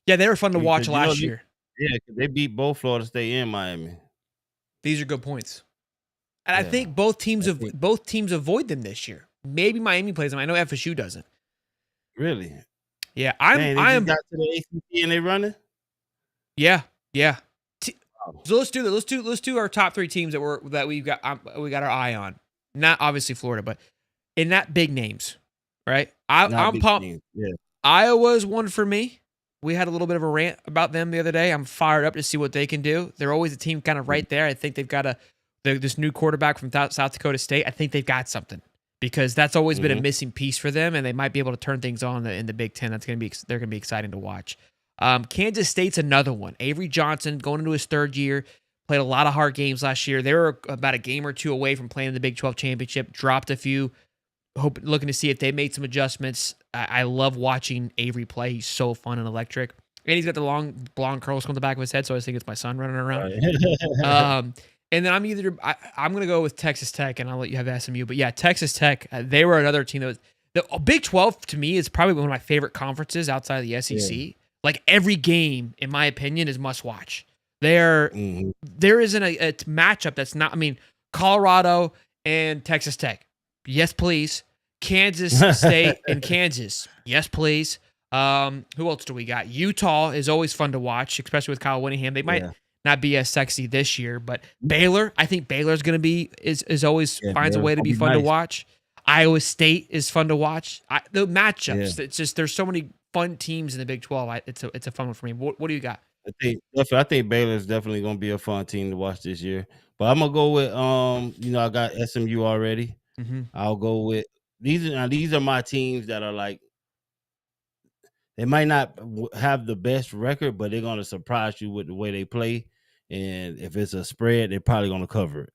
Yeah, they were fun to watch last year. Yeah, they beat both Florida State and Miami. These are good points. And I think both teams avoid them this year. Maybe Miami plays them. I know FSU doesn't. Really? Yeah, I am. Got to the ACC and they running. Yeah. So let's do that. Let's do our top 3 teams that we got our eye on. Not obviously Florida, but in that big names, right? I'm pumped. Yeah. Iowa's one for me. We had a little bit of a rant about them the other day. I'm fired up to see what they can do. They're always a team kind of right there. I think they've got this new quarterback from South Dakota State. I think they've got something because that's always been a missing piece for them, and they might be able to turn things on in the Big Ten. They're going to be exciting to watch. Kansas State's another one. Avery Johnson going into his 3rd year, played a lot of hard games last year. They were about a game or 2 away from playing in the Big 12 championship, dropped a few, looking to see if they made some adjustments. I love watching Avery play. He's so fun and electric. And he's got the long blonde curls on the back of his head, so I think it's my son running around. And then I'm going to go with Texas Tech, and I'll let you have SMU. But yeah, Texas Tech, they were another team that was – the Big 12 to me is probably one of my favorite conferences outside of the SEC. Yeah. Like every game, in my opinion, is must watch. There isn't a matchup that's not. I mean, Colorado and Texas Tech, yes please. Kansas State and Kansas, yes please. Who else do we got? Utah is always fun to watch, especially with Kyle Whittingham. They might not be as sexy this year, but Baylor, I think Baylor's going to be is always finds a way to be fun to watch. Iowa State is fun to watch. The matchups. Yeah. It's just there's so many fun teams in the Big 12. It's a fun one for me. What do you got? I think Baylor's definitely gonna be a fun team to watch this year. But I'm gonna go with I got SMU already. Mm-hmm. I'll go with these are my teams that are like they might not have the best record, but they're gonna surprise you with the way they play. And if it's a spread, they're probably gonna cover it.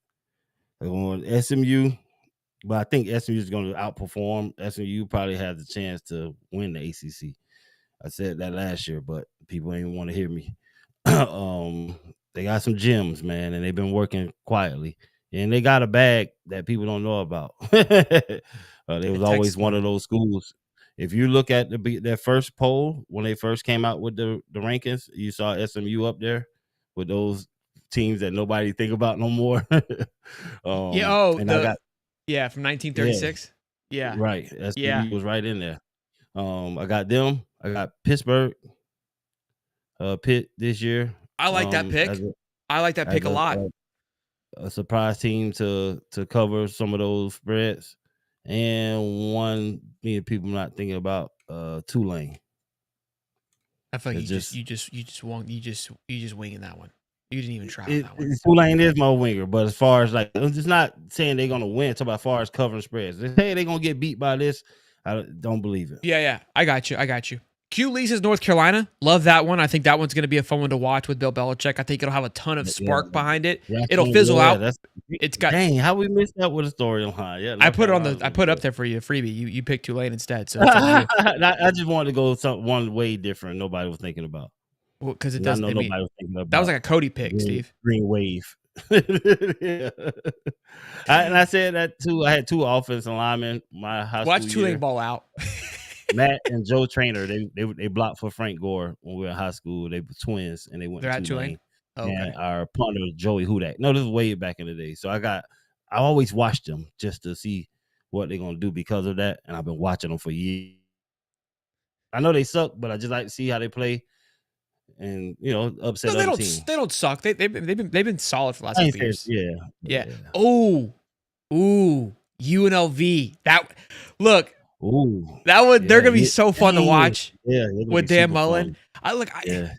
They're going SMU, but I think SMU is gonna outperform. SMU probably has the chance to win the ACC. I said that last year, but people ain't want to hear me. They got some gems, man, and they've been working quietly, and they got a bag that people don't know about. They was always one of those schools. If you look at their first poll when they first came out with the rankings, you saw SMU up there with those teams that nobody think about no more. From 1936. Yeah. Right. Yeah. SMU was right in there. I got them. I got Pittsburgh, Pitt this year. I like that pick. I like that pick a lot. A surprise team to cover some of those spreads, and one people not thinking about Tulane. I feel like you just winging that one. You didn't even try on that one. Tulane is my winger, but as far as like, I'm just not saying they're gonna win. Talk about as far as covering spreads. Hey, they're gonna get beat by this. I don't believe it. Yeah. I got you. Q leases North Carolina. Love that one. I think that one's going to be a fun one to watch with Bill Belichick. I think it'll have a ton of spark behind it. It'll fizzle out. It's got. Dang, how we missed that with a storyline? Yeah, I put it up there for you, freebie. You picked Tulane instead. So I just wanted to go one way different. Nobody was thinking about. Well, because it doesn't. Nobody was thinking about. That was like a Cody pick, Steve. Green wave. Yeah. I said that too. I had two offensive linemen. My high Watch school Tulane year. ball out. Matt and Joe Trainer, they blocked for Frank Gore when we were in high school. They were twins, and they went to Tulane. Oh, okay. And our punter Joey Hudak. No, this is way back in the day. So I always watched them just to see what they're gonna do because of that, and I've been watching them for years. I know they suck, but I just like to see how they play, and upset other teams. They don't suck. They've been solid for the last couple years. Yeah. Oh, UNLV. That one, they're gonna be so fun to watch. Yeah, with Dan Mullen.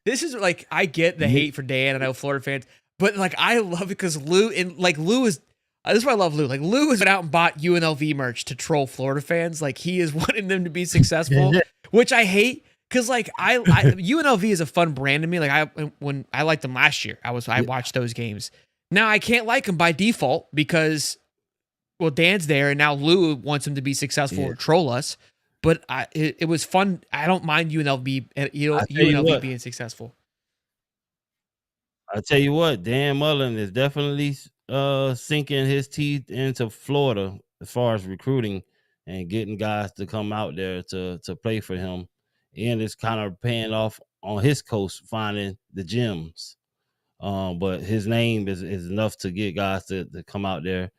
This is like I get the hate for Dan. I know Florida fans, but like I love it because Lou is. This is why I love Lou. Like Lou has been out and bought UNLV merch to troll Florida fans. Like he is wanting them to be successful, which I hate because like UNLV is a fun brand to me. Like when I liked them last year, I watched those games. Now I can't like them by default because. Well, Dan's there, and now Lou wants him to be successful or troll us. But it was fun. I don't mind UNLV being successful. I tell you what, Dan Mullen is definitely sinking his teeth into Florida as far as recruiting and getting guys to come out there to play for him, and it's kind of paying off on his coast finding the gems. But his name is enough to get guys to come out there.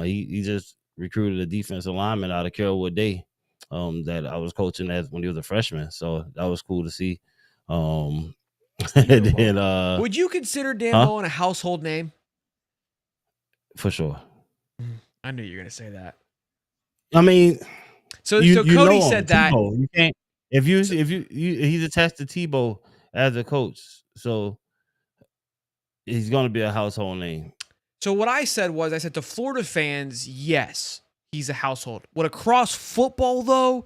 He just recruited a defensive lineman out of Carrollwood Day that I was coaching when he was a freshman. So that was cool to see. Would you consider Dan Mullen a household name? For sure. I knew you were going to say that. I mean, so Cody said that Tebow. You can't if he's attached to Tebow as a coach, so he's going to be a household name. So what I said to Florida fans, yes, he's a household. What across football though,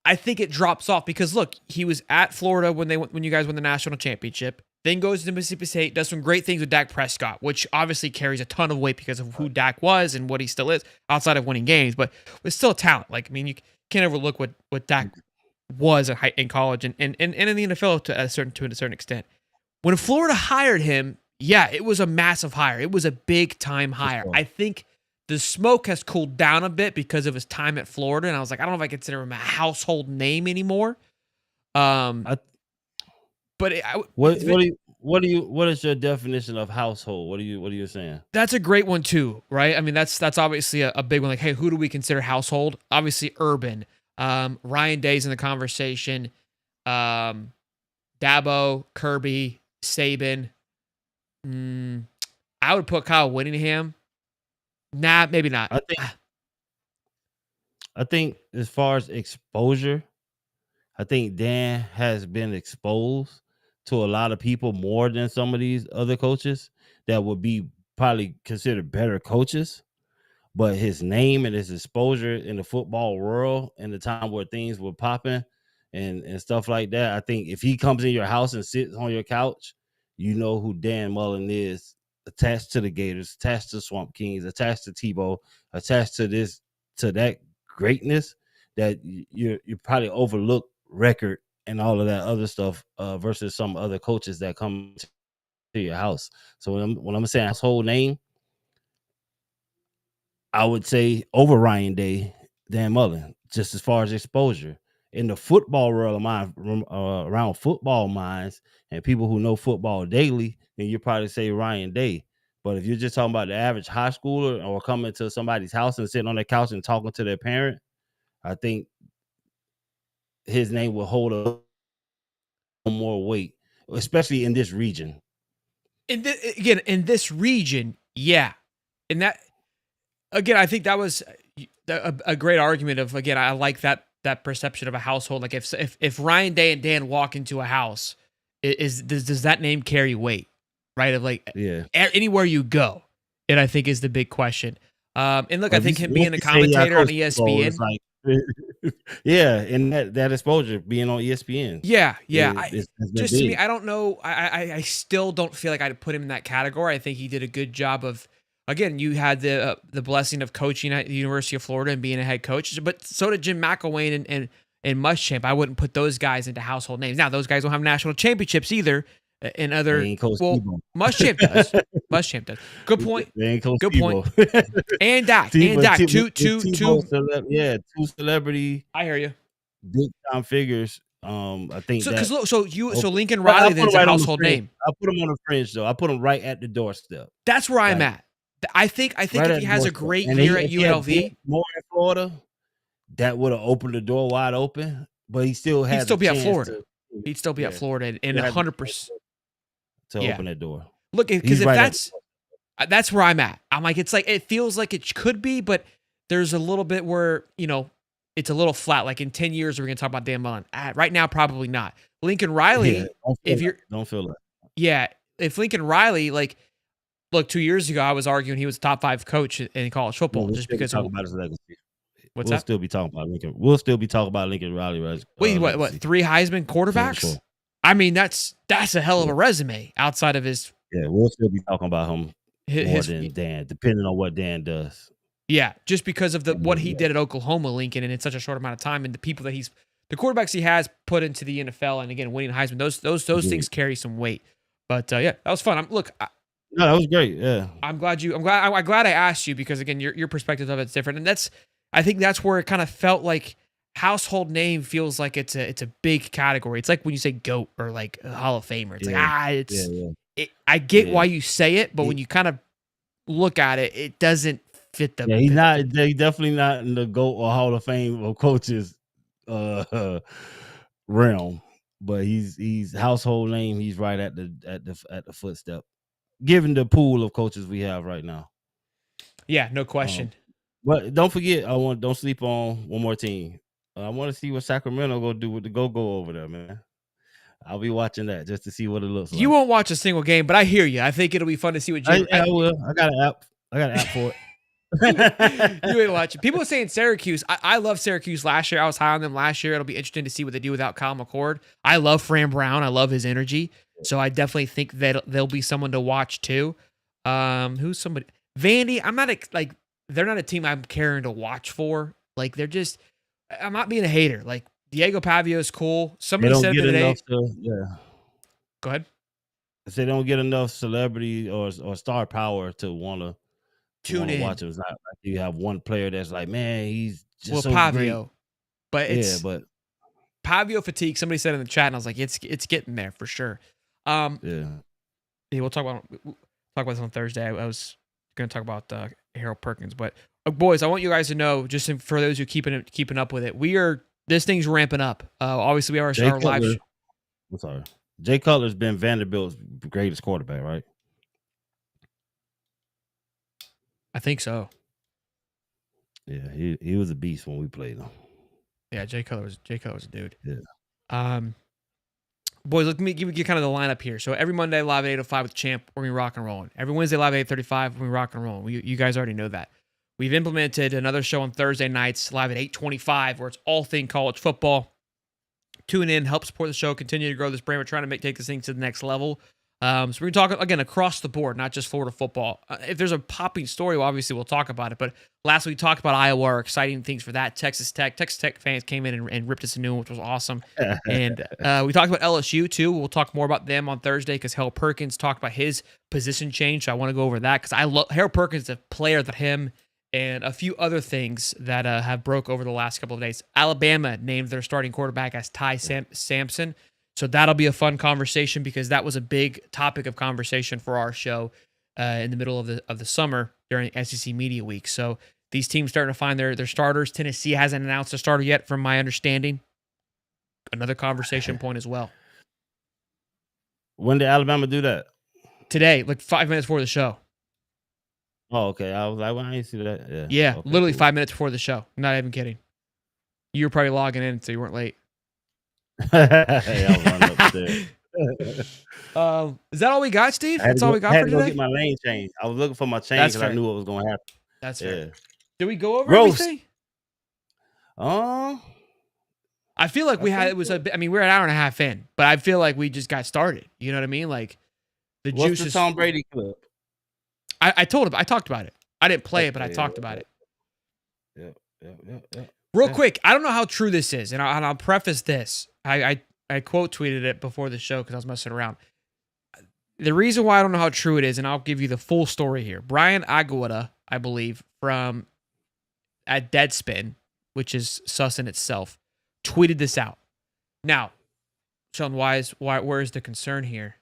I think it drops off because look, he was at Florida when you guys won the national championship. Then goes to Mississippi State, does some great things with Dak Prescott, which obviously carries a ton of weight because of who Dak was and what he still is outside of winning games, but was still a talent. Like I mean, you can't overlook what Dak was in college and in the NFL to a certain extent. When Florida hired him. Yeah, it was a massive hire. It was a big time hire. I think the smoke has cooled down a bit because of his time at Florida, and I was like, I don't know if I consider him a household name anymore. What is your definition of household? What are you saying? That's a great one too, right? I mean, that's obviously a big one. Like, hey, who do we consider household? Obviously, Urban. Ryan Day's in the conversation. Dabo, Kirby, Saban. I would put Kyle Whittingham. Nah, maybe not. I think as far as exposure, I think Dan has been exposed to a lot of people more than some of these other coaches that would be probably considered better coaches. But his name and his exposure in the football world in the time where things were popping and stuff like that, I think if he comes in your house and sits on your couch, you know who Dan Mullen is, attached to the Gators, attached to Swamp Kings, attached to Tebow, attached to this, to that greatness, that you probably overlook record and all of that other stuff versus some other coaches that come to your house. So when I'm saying his whole name, I would say over Ryan Day, Dan Mullen, just as far as exposure. In the football world of mine, around football minds and people who know football daily, then you probably say Ryan Day. But if you're just talking about the average high schooler or coming to somebody's house and sitting on their couch and talking to their parent, I think his name will hold a more weight, especially in this region. Again, in this region, yeah. And that, again, I think that was a great argument of, again, I like that perception of a household. Like if Ryan Day and Dan walk into a house, does that name carry weight? Right? Of like, Yeah. Anywhere you go. And I think is the big question. And look, I think him being a Once you say, commentator on Coach ESPN. it's like, yeah, and that exposure being on ESPN. Yeah. It's Just to me, I don't know. I still don't feel like I'd put him in that category. I think he did a good job of. Again, you had the blessing of coaching at the University of Florida and being a head coach, but so did Jim McElwain and Muschamp. I wouldn't put those guys into household names. Now, those guys don't have national championships either. And other, Muschamp does. Muschamp does. Good point. Good point. And Dak. Two celebrity. I hear you. Big time figures. I think so. Lincoln Riley then is a household name. I put him on the fringe though. I put him right at the doorstep. That's where I'm at. I think right if he has a great year at UNLV, more in Florida, that would have opened the door wide open. But he still had. He'd still be at Florida. He'd still be at Florida, and 100% to open that door. Look, because if that's where I'm at. I'm like, it's like it feels like it could be, but there's a little bit where it's a little flat. Like in 10 years, we're gonna talk about Dan Mullen. Right now, probably not. Lincoln Riley, don't feel that. Yeah, if Lincoln Riley, like, look, 2 years ago, I was arguing he was a top 5 coach in college football just because of about his legacy. We'll still be talking about Lincoln. We'll still be talking about Lincoln Riley. Wait, what? 3 Heisman quarterbacks? Sure. I mean, that's a hell of a resume outside of his. Yeah, we'll still be talking about him more than Dan, depending on what Dan does. Yeah, just because of what he did at Oklahoma, Lincoln, and in such a short amount of time, and the people that the quarterbacks he has put into the NFL, and again, winning Heisman, those things carry some weight. But yeah, that was fun. No, that was great. Yeah, I'm glad I asked you because again, your perspective of it's different, and I think that's where it kind of felt like household name feels like it's a big category. It's like when you say GOAT or like a Hall of Famer. It's I get why you say it, but when you kind of look at it, it doesn't fit the. Yeah, he's definitely not in the GOAT or Hall of Fame of coaches realm, but he's household name. He's right at the footstep, given the pool of coaches we have right now. Yeah, no question. But don't forget, don't sleep on one more team. I want to see what Sacramento go do with the go over there, man. I'll be watching that just to see what it looks like. You won't watch a single game, but I hear you. I think it'll be fun to see what Jim. I will. I got an app for it. You ain't watching. People are saying Syracuse. I love Syracuse last year. I was high on them last year. It'll be interesting to see what they do without Kyle McCord. I love Fran Brown. I love his energy. So I definitely think that they'll be someone to watch too. Who's somebody? Vandy. I'm not like they're not a team I'm caring to watch for. Like they're just. I'm not being a hater. Like Diego Pavio is cool. Somebody said it today. Go ahead. They don't get enough celebrity or star power to want to tune in. Watch him. It's not like you have one player that's like, man, he's just so Pavio. Great. But Pavio fatigue. Somebody said in the chat, and I was like, it's getting there for sure. We'll talk about this on Thursday. I was going to talk about Harold Perkins, but boys, I want you guys to know, just for those who keeping up with it, this thing's ramping up. Obviously, we have our live. I'm sorry. Jay Cutler's been Vanderbilt's greatest quarterback, right? I think so. Yeah, he was a beast when we played him. Yeah, Jay Cutler was a dude. Yeah. Boys, let me give you kind of the lineup here. So every Monday live at 8:05 with Champ, we're gonna be rock and rolling. Every Wednesday live at 8:35, we're gonna be rock and rolling. You guys already know that. We've implemented another show on Thursday nights live at 8:25, where it's all thing college football. Tune in, help support the show, continue to grow this brand. We're trying to take this thing to the next level. So we're talking again across the board, not just Florida football. If there's a popping story, well, obviously we'll talk about it. But last week we talked about Iowa, our exciting things for that. Texas Tech fans came in and ripped us a new one, which was awesome. And we talked about LSU too. We'll talk more about them on Thursday because Harold Perkins talked about his position change. So I want to go over that because I love Harold Perkins, a player that him and a few other things that have broke over the last couple of days. Alabama named their starting quarterback as Ty Sampson. So that'll be a fun conversation because that was a big topic of conversation for our show in the middle of the summer during SEC Media Week. So these teams starting to find their starters. Tennessee hasn't announced a starter yet, from my understanding. Another conversation point as well. When did Alabama do that? Today, like 5 minutes before the show. Oh, okay. I was like, well, I didn't see that. Yeah, okay, literally cool. 5 minutes before the show. I'm not even kidding. You were probably logging in, so you weren't late. Hey, I was running upstairs. Is that all we got, Steve? That's all we got for today? I had to go get my lane change. I was looking for my change because I knew what was going to happen. That's fair. Did we go over Roast. everything? I feel like we had it was a bit. I mean, we're an hour and a half in, but I feel like we just got started. You know what I mean? Like the what's juice the is. Tom Brady clip? I told him. I talked about it. I didn't play it, but I talked about it. Yeah. Real quick, I don't know how true this is, and I'll preface this. I quote tweeted it before the show because I was messing around. The reason why I don't know how true it is, and I'll give you the full story here. Brian Aguada, I believe, from at Deadspin, which is sus in itself, tweeted this out. Now, Sean, where is the concern here?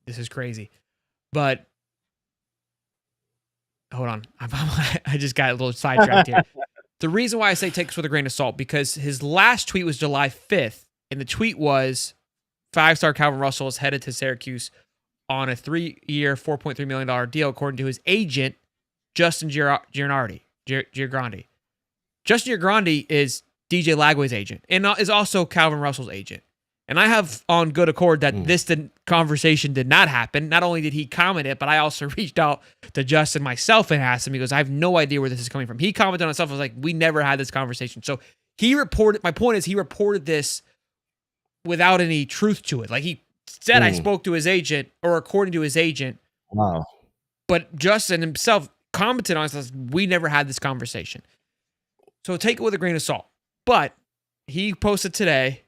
This is crazy, but hold on, I just got a little sidetracked here. The reason why I say take this with a grain of salt because his last tweet was July 5th, and the tweet was 5-star Calvin Russell is headed to Syracuse on a 3-year, $4.3 million deal, according to his agent, Justin Giangrandi. Justin Giangrandi is DJ Lagway's agent and is also Calvin Russell's agent. And I have on good accord that this conversation did not happen. Not only did he comment it, but I also reached out to Justin myself and asked him, he goes, I have no idea where this is coming from. He commented on himself. I was like, we never had this conversation. So he reported, my point is he reported this without any truth to it. Like he said, I spoke to his agent, or according to his agent. Wow. But Justin himself commented on it. Says, we never had this conversation. So take it with a grain of salt. But he posted today,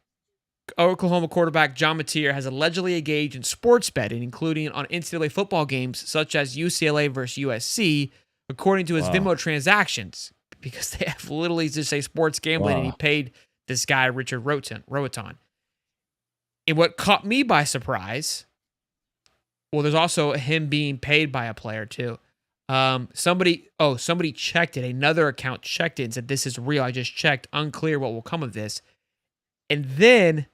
Oklahoma quarterback John Mateer has allegedly engaged in sports betting, including on NCAA football games such as UCLA versus USC, according to his Venmo transactions, because they have literally just say sports gambling, and he paid this guy, Richard Roaton. And what caught me by surprise, well, there's also him being paid by a player too. Somebody checked it. Another account checked it and said, this is real. I just checked. Unclear what will come of this. And then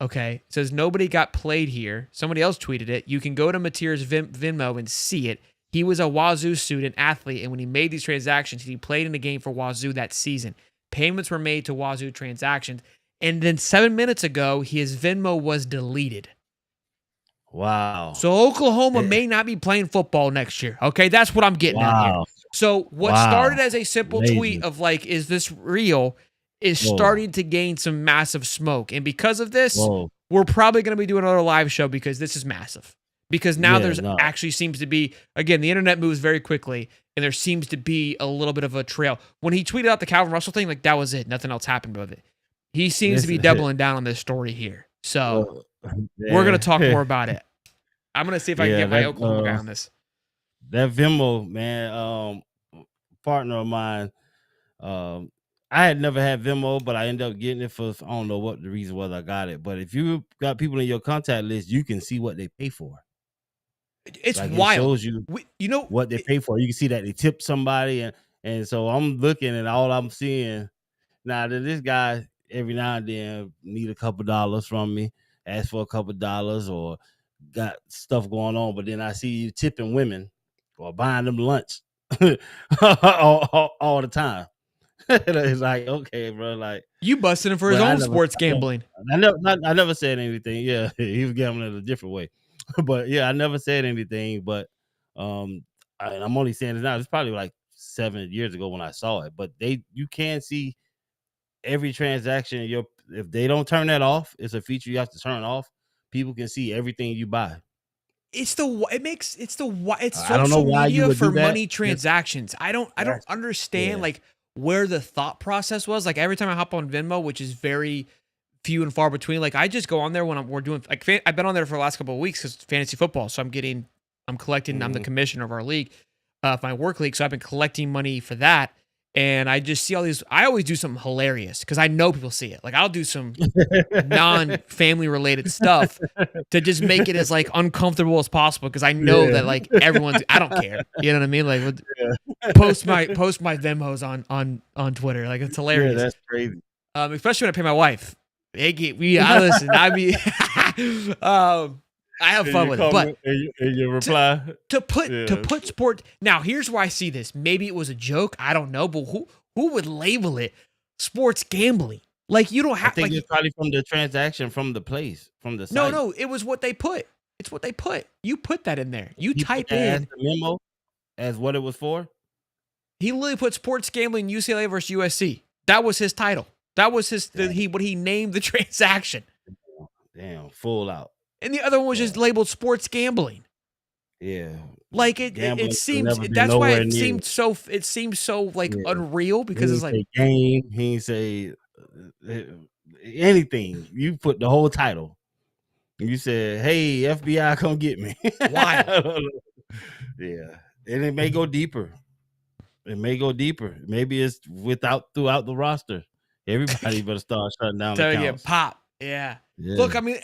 it says nobody got played here. Somebody else tweeted it. You can go to Mateer's Venmo and see it. He was a Wazoo student athlete, and when he made these transactions, he played in a game for Wazoo that season. Payments were made to Wazoo transactions. And then 7 minutes ago, his Venmo was deleted. Wow. So Oklahoma may not be playing football next year. Okay, that's what I'm getting at here. So what started as a simple tweet of like, is this real, is starting to gain some massive smoke. And because of this, we're probably going to be doing another live show because this is massive. Because now actually seems to be, again, the internet moves very quickly, and there seems to be a little bit of a trail. When he tweeted out the Calvin Russell thing, like that was it. Nothing else happened with it. He seems to be doubling down on this story here. So we're going to talk more about it. I'm going to see if I can get my Oklahoma guy on this. That Venmo, man, partner of mine, I had never had Venmo, but I ended up getting it for, I don't know what the reason was I got it. But if you got people in your contact list, you can see what they pay for. It's like wild. It shows you, what they pay for. You can see that they tipped somebody. And so I'm looking and all I'm seeing. Now, this guy, every now and then, need a couple dollars from me, ask for a couple dollars, or got stuff going on, but then I see you tipping women or buying them lunch all the time. It's like, okay, bro, like You busted him for his own sports gambling. I never said anything. Yeah, he was gambling in a different way, but yeah, I never said anything. But I'm only saying this now. It's probably like 7 years ago when I saw it. But you can see every transaction. If they don't turn that off, it's a feature you have to turn off. People can see everything you buy. It's social why you media would for do that. money transactions. I don't understand like where the thought process was. Like every time I hop on Venmo, which is very few and far between, like I just go on there when we're doing like I've been on there for the last couple of weeks because fantasy football. So I'm collecting. I'm the commissioner of our league, my work league. So I've been collecting money for that. And I just see all these. I always do something hilarious because I know people see it. Like I'll do some non-family related stuff to just make it as like uncomfortable as possible because I know that like everyone's. I don't care. You know what I mean? Like post my Venmos on Twitter. Like it's hilarious. Yeah, that's crazy. Especially when I pay my wife. I listen. I have fun with it, but in your reply to put sport. Now, here's where I see this. Maybe it was a joke. I don't know, but who would label it sports gambling? Like you don't have. I think it's probably from the transaction, from the place, from the site. No, it was what they put. It's what they put. You put that in there. You type as in the memo as what it was for. He literally put sports gambling UCLA versus USC. That was his title. That was what he named the transaction. Damn, full out. And the other one was just labeled sports gambling. Yeah. Like it seems that's why it seemed so like unreal because it's like game, he ain't say anything. You put the whole title. You said, "Hey, FBI, come get me." Why? Yeah. And it may go deeper. Maybe it's throughout the roster. Everybody better start shutting down the accounts. Pop. Yeah. Look, I mean,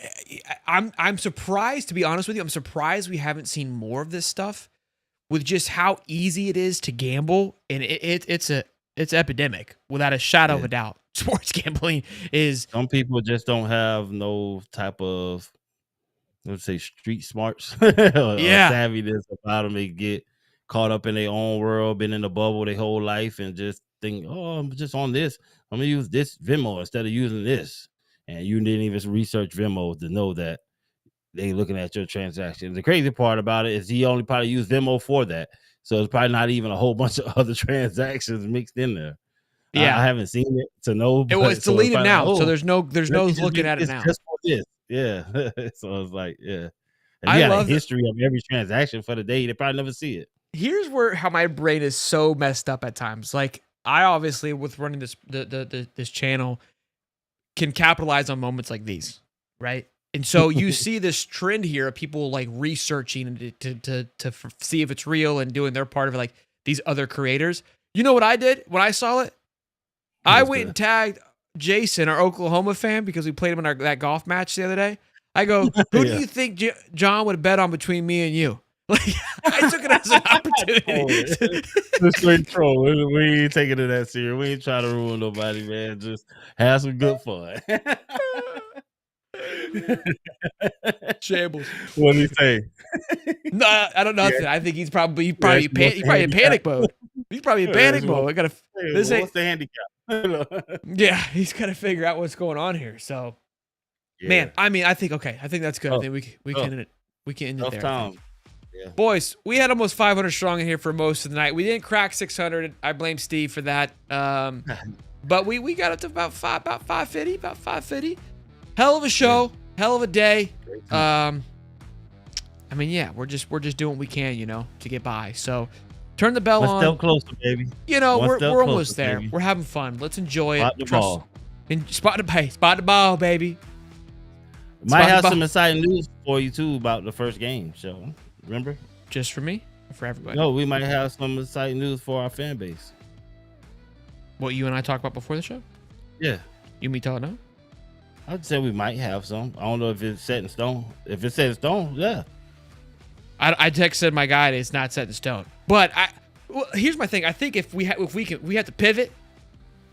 I'm surprised, to be honest with you. I'm surprised we haven't seen more of this stuff with just how easy it is to gamble, and it's epidemic without a shadow of a doubt. Sports gambling is. Some people just don't have no type of, let's say, street smarts or savviness about them. They get caught up in their own world, been in a bubble their whole life, and just think, "Oh, I'm just on this. I'm gonna use this Venmo instead of using this." And you didn't even research Venmo to know that they looking at your transaction. The crazy part about it is he only probably used Venmo for that. So it's probably not even a whole bunch of other transactions mixed in there. Yeah. I haven't seen it to know. It was deleted now. So there's no looking at it now. Just for this. Yeah. So it's like, yeah. And I you got love a history of every transaction for the day. They probably never see it. Here's how my brain is so messed up at times. Like I obviously, with running this channel, can capitalize on moments like these, right? And so you see this trend here of people like researching to see if it's real and doing their part of it, like these other creators. You know what I did when I saw it? I went and tagged Jason, our Oklahoma fan, because we played him in that golf match the other day. I go, who do you think John would bet on between me and you? Like I took it as an opportunity. Just straight troll. We ain't taking it that serious. We ain't trying to ruin nobody, man. Just have some good fun. Shambles. What did he say? No, I don't know. I think he's probably in panic mode. He's probably in panic mode. I gotta. What's the handicap? Yeah, he's got to figure out what's going on here. So, man, I mean, I think that's good. I think we can end it there. Time. Yeah. Boys, we had almost 500 strong in here for most of the night. We didn't crack 600. I blame Steve for that. But we got up to about 550. Hell of a show, hell of a day. I mean, yeah, we're just doing what we can, to get by. So turn the bell on. One step closer, baby. We're almost there. Baby. We're having fun. Let's enjoy Spot it. The ball. Spot the ball, baby. Might have some exciting news for you too about the first game. So remember, just for me or for everybody? No, we might have some exciting news for our fan base. What you and I talked about before the show? Yeah. You and me talking now? I'd say we might have some. I don't know if it's set in stone. If it's set in stone, yeah. I texted my guy that it's not set in stone. But here's my thing. I think if we have to pivot.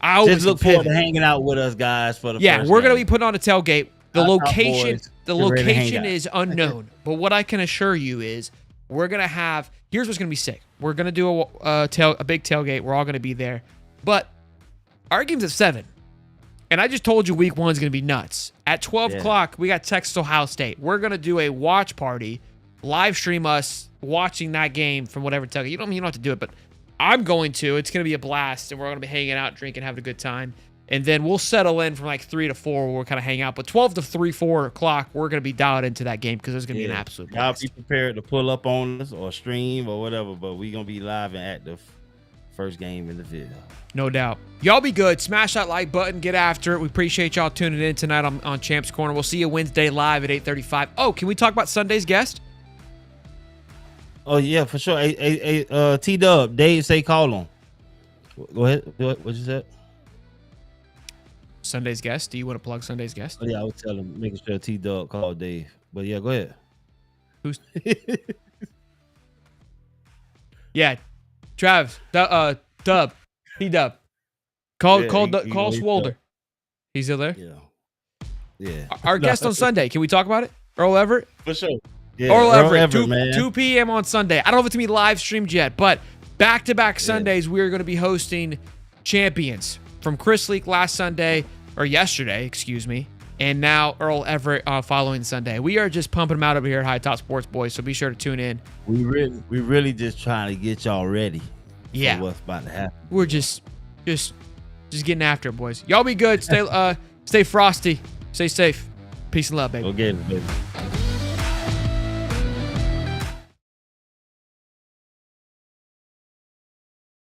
I always just look forward to hanging out with us guys for the first we're game. gonna be putting on a tailgate. The The Get ready to hang location out. is unknown, but what I can assure you is we're gonna have. Here's what's gonna be sick. We're gonna do a big tailgate. We're all gonna be there, but our game's at 7, and I just told you week 1's gonna be nuts. At 12 o'clock, we got Texas Ohio State. We're gonna do a watch party, live stream us watching that game from whatever tailgate. You don't have to do it, but I'm going to. It's gonna be a blast, and we're gonna be hanging out, drinking, having a good time. And then we'll settle in from like 3 to 4 where we'll kind of hang out. But 12 to 3, 4 o'clock, we're going to be dialed into that game because there's going to be an absolute Y'all blast. be prepared to pull up on us or stream or whatever, but we going to be live and active first game in the video. No doubt. Y'all be good. Smash that like button. Get after it. We appreciate y'all tuning in tonight on Champs Corner. We'll see you Wednesday live at 8:35. Oh, can we talk about Sunday's guest? Oh, yeah, for sure. T-Dub, Dave say call on. Go ahead. What you said? Sunday's guest. Do you want to plug Sunday's guest? Oh, yeah, I was telling him, making sure T-Dub called Dave. But yeah, go ahead. Who's? Yeah, Trav, Dub, T-Dub. Call Swolder. He's still there? Yeah. Our guest on Sunday. Can we talk about it? Earl Everett? For sure. Yeah, Earl Everett, 2 2 p.m. on Sunday. I don't know if it's going to be live streamed yet, but back-to-back Sundays, we're going to be hosting champions from Chris Leak last Sunday, or yesterday, excuse me, and now Earl Everett following Sunday. We are just pumping them out over here at High Top Sports, boys, so be sure to tune in. We really just trying to get y'all ready Yeah. for what's about to happen. We're just getting after it, boys. Y'all be good. Stay frosty. Stay safe. Peace and love, baby. Go get it, baby.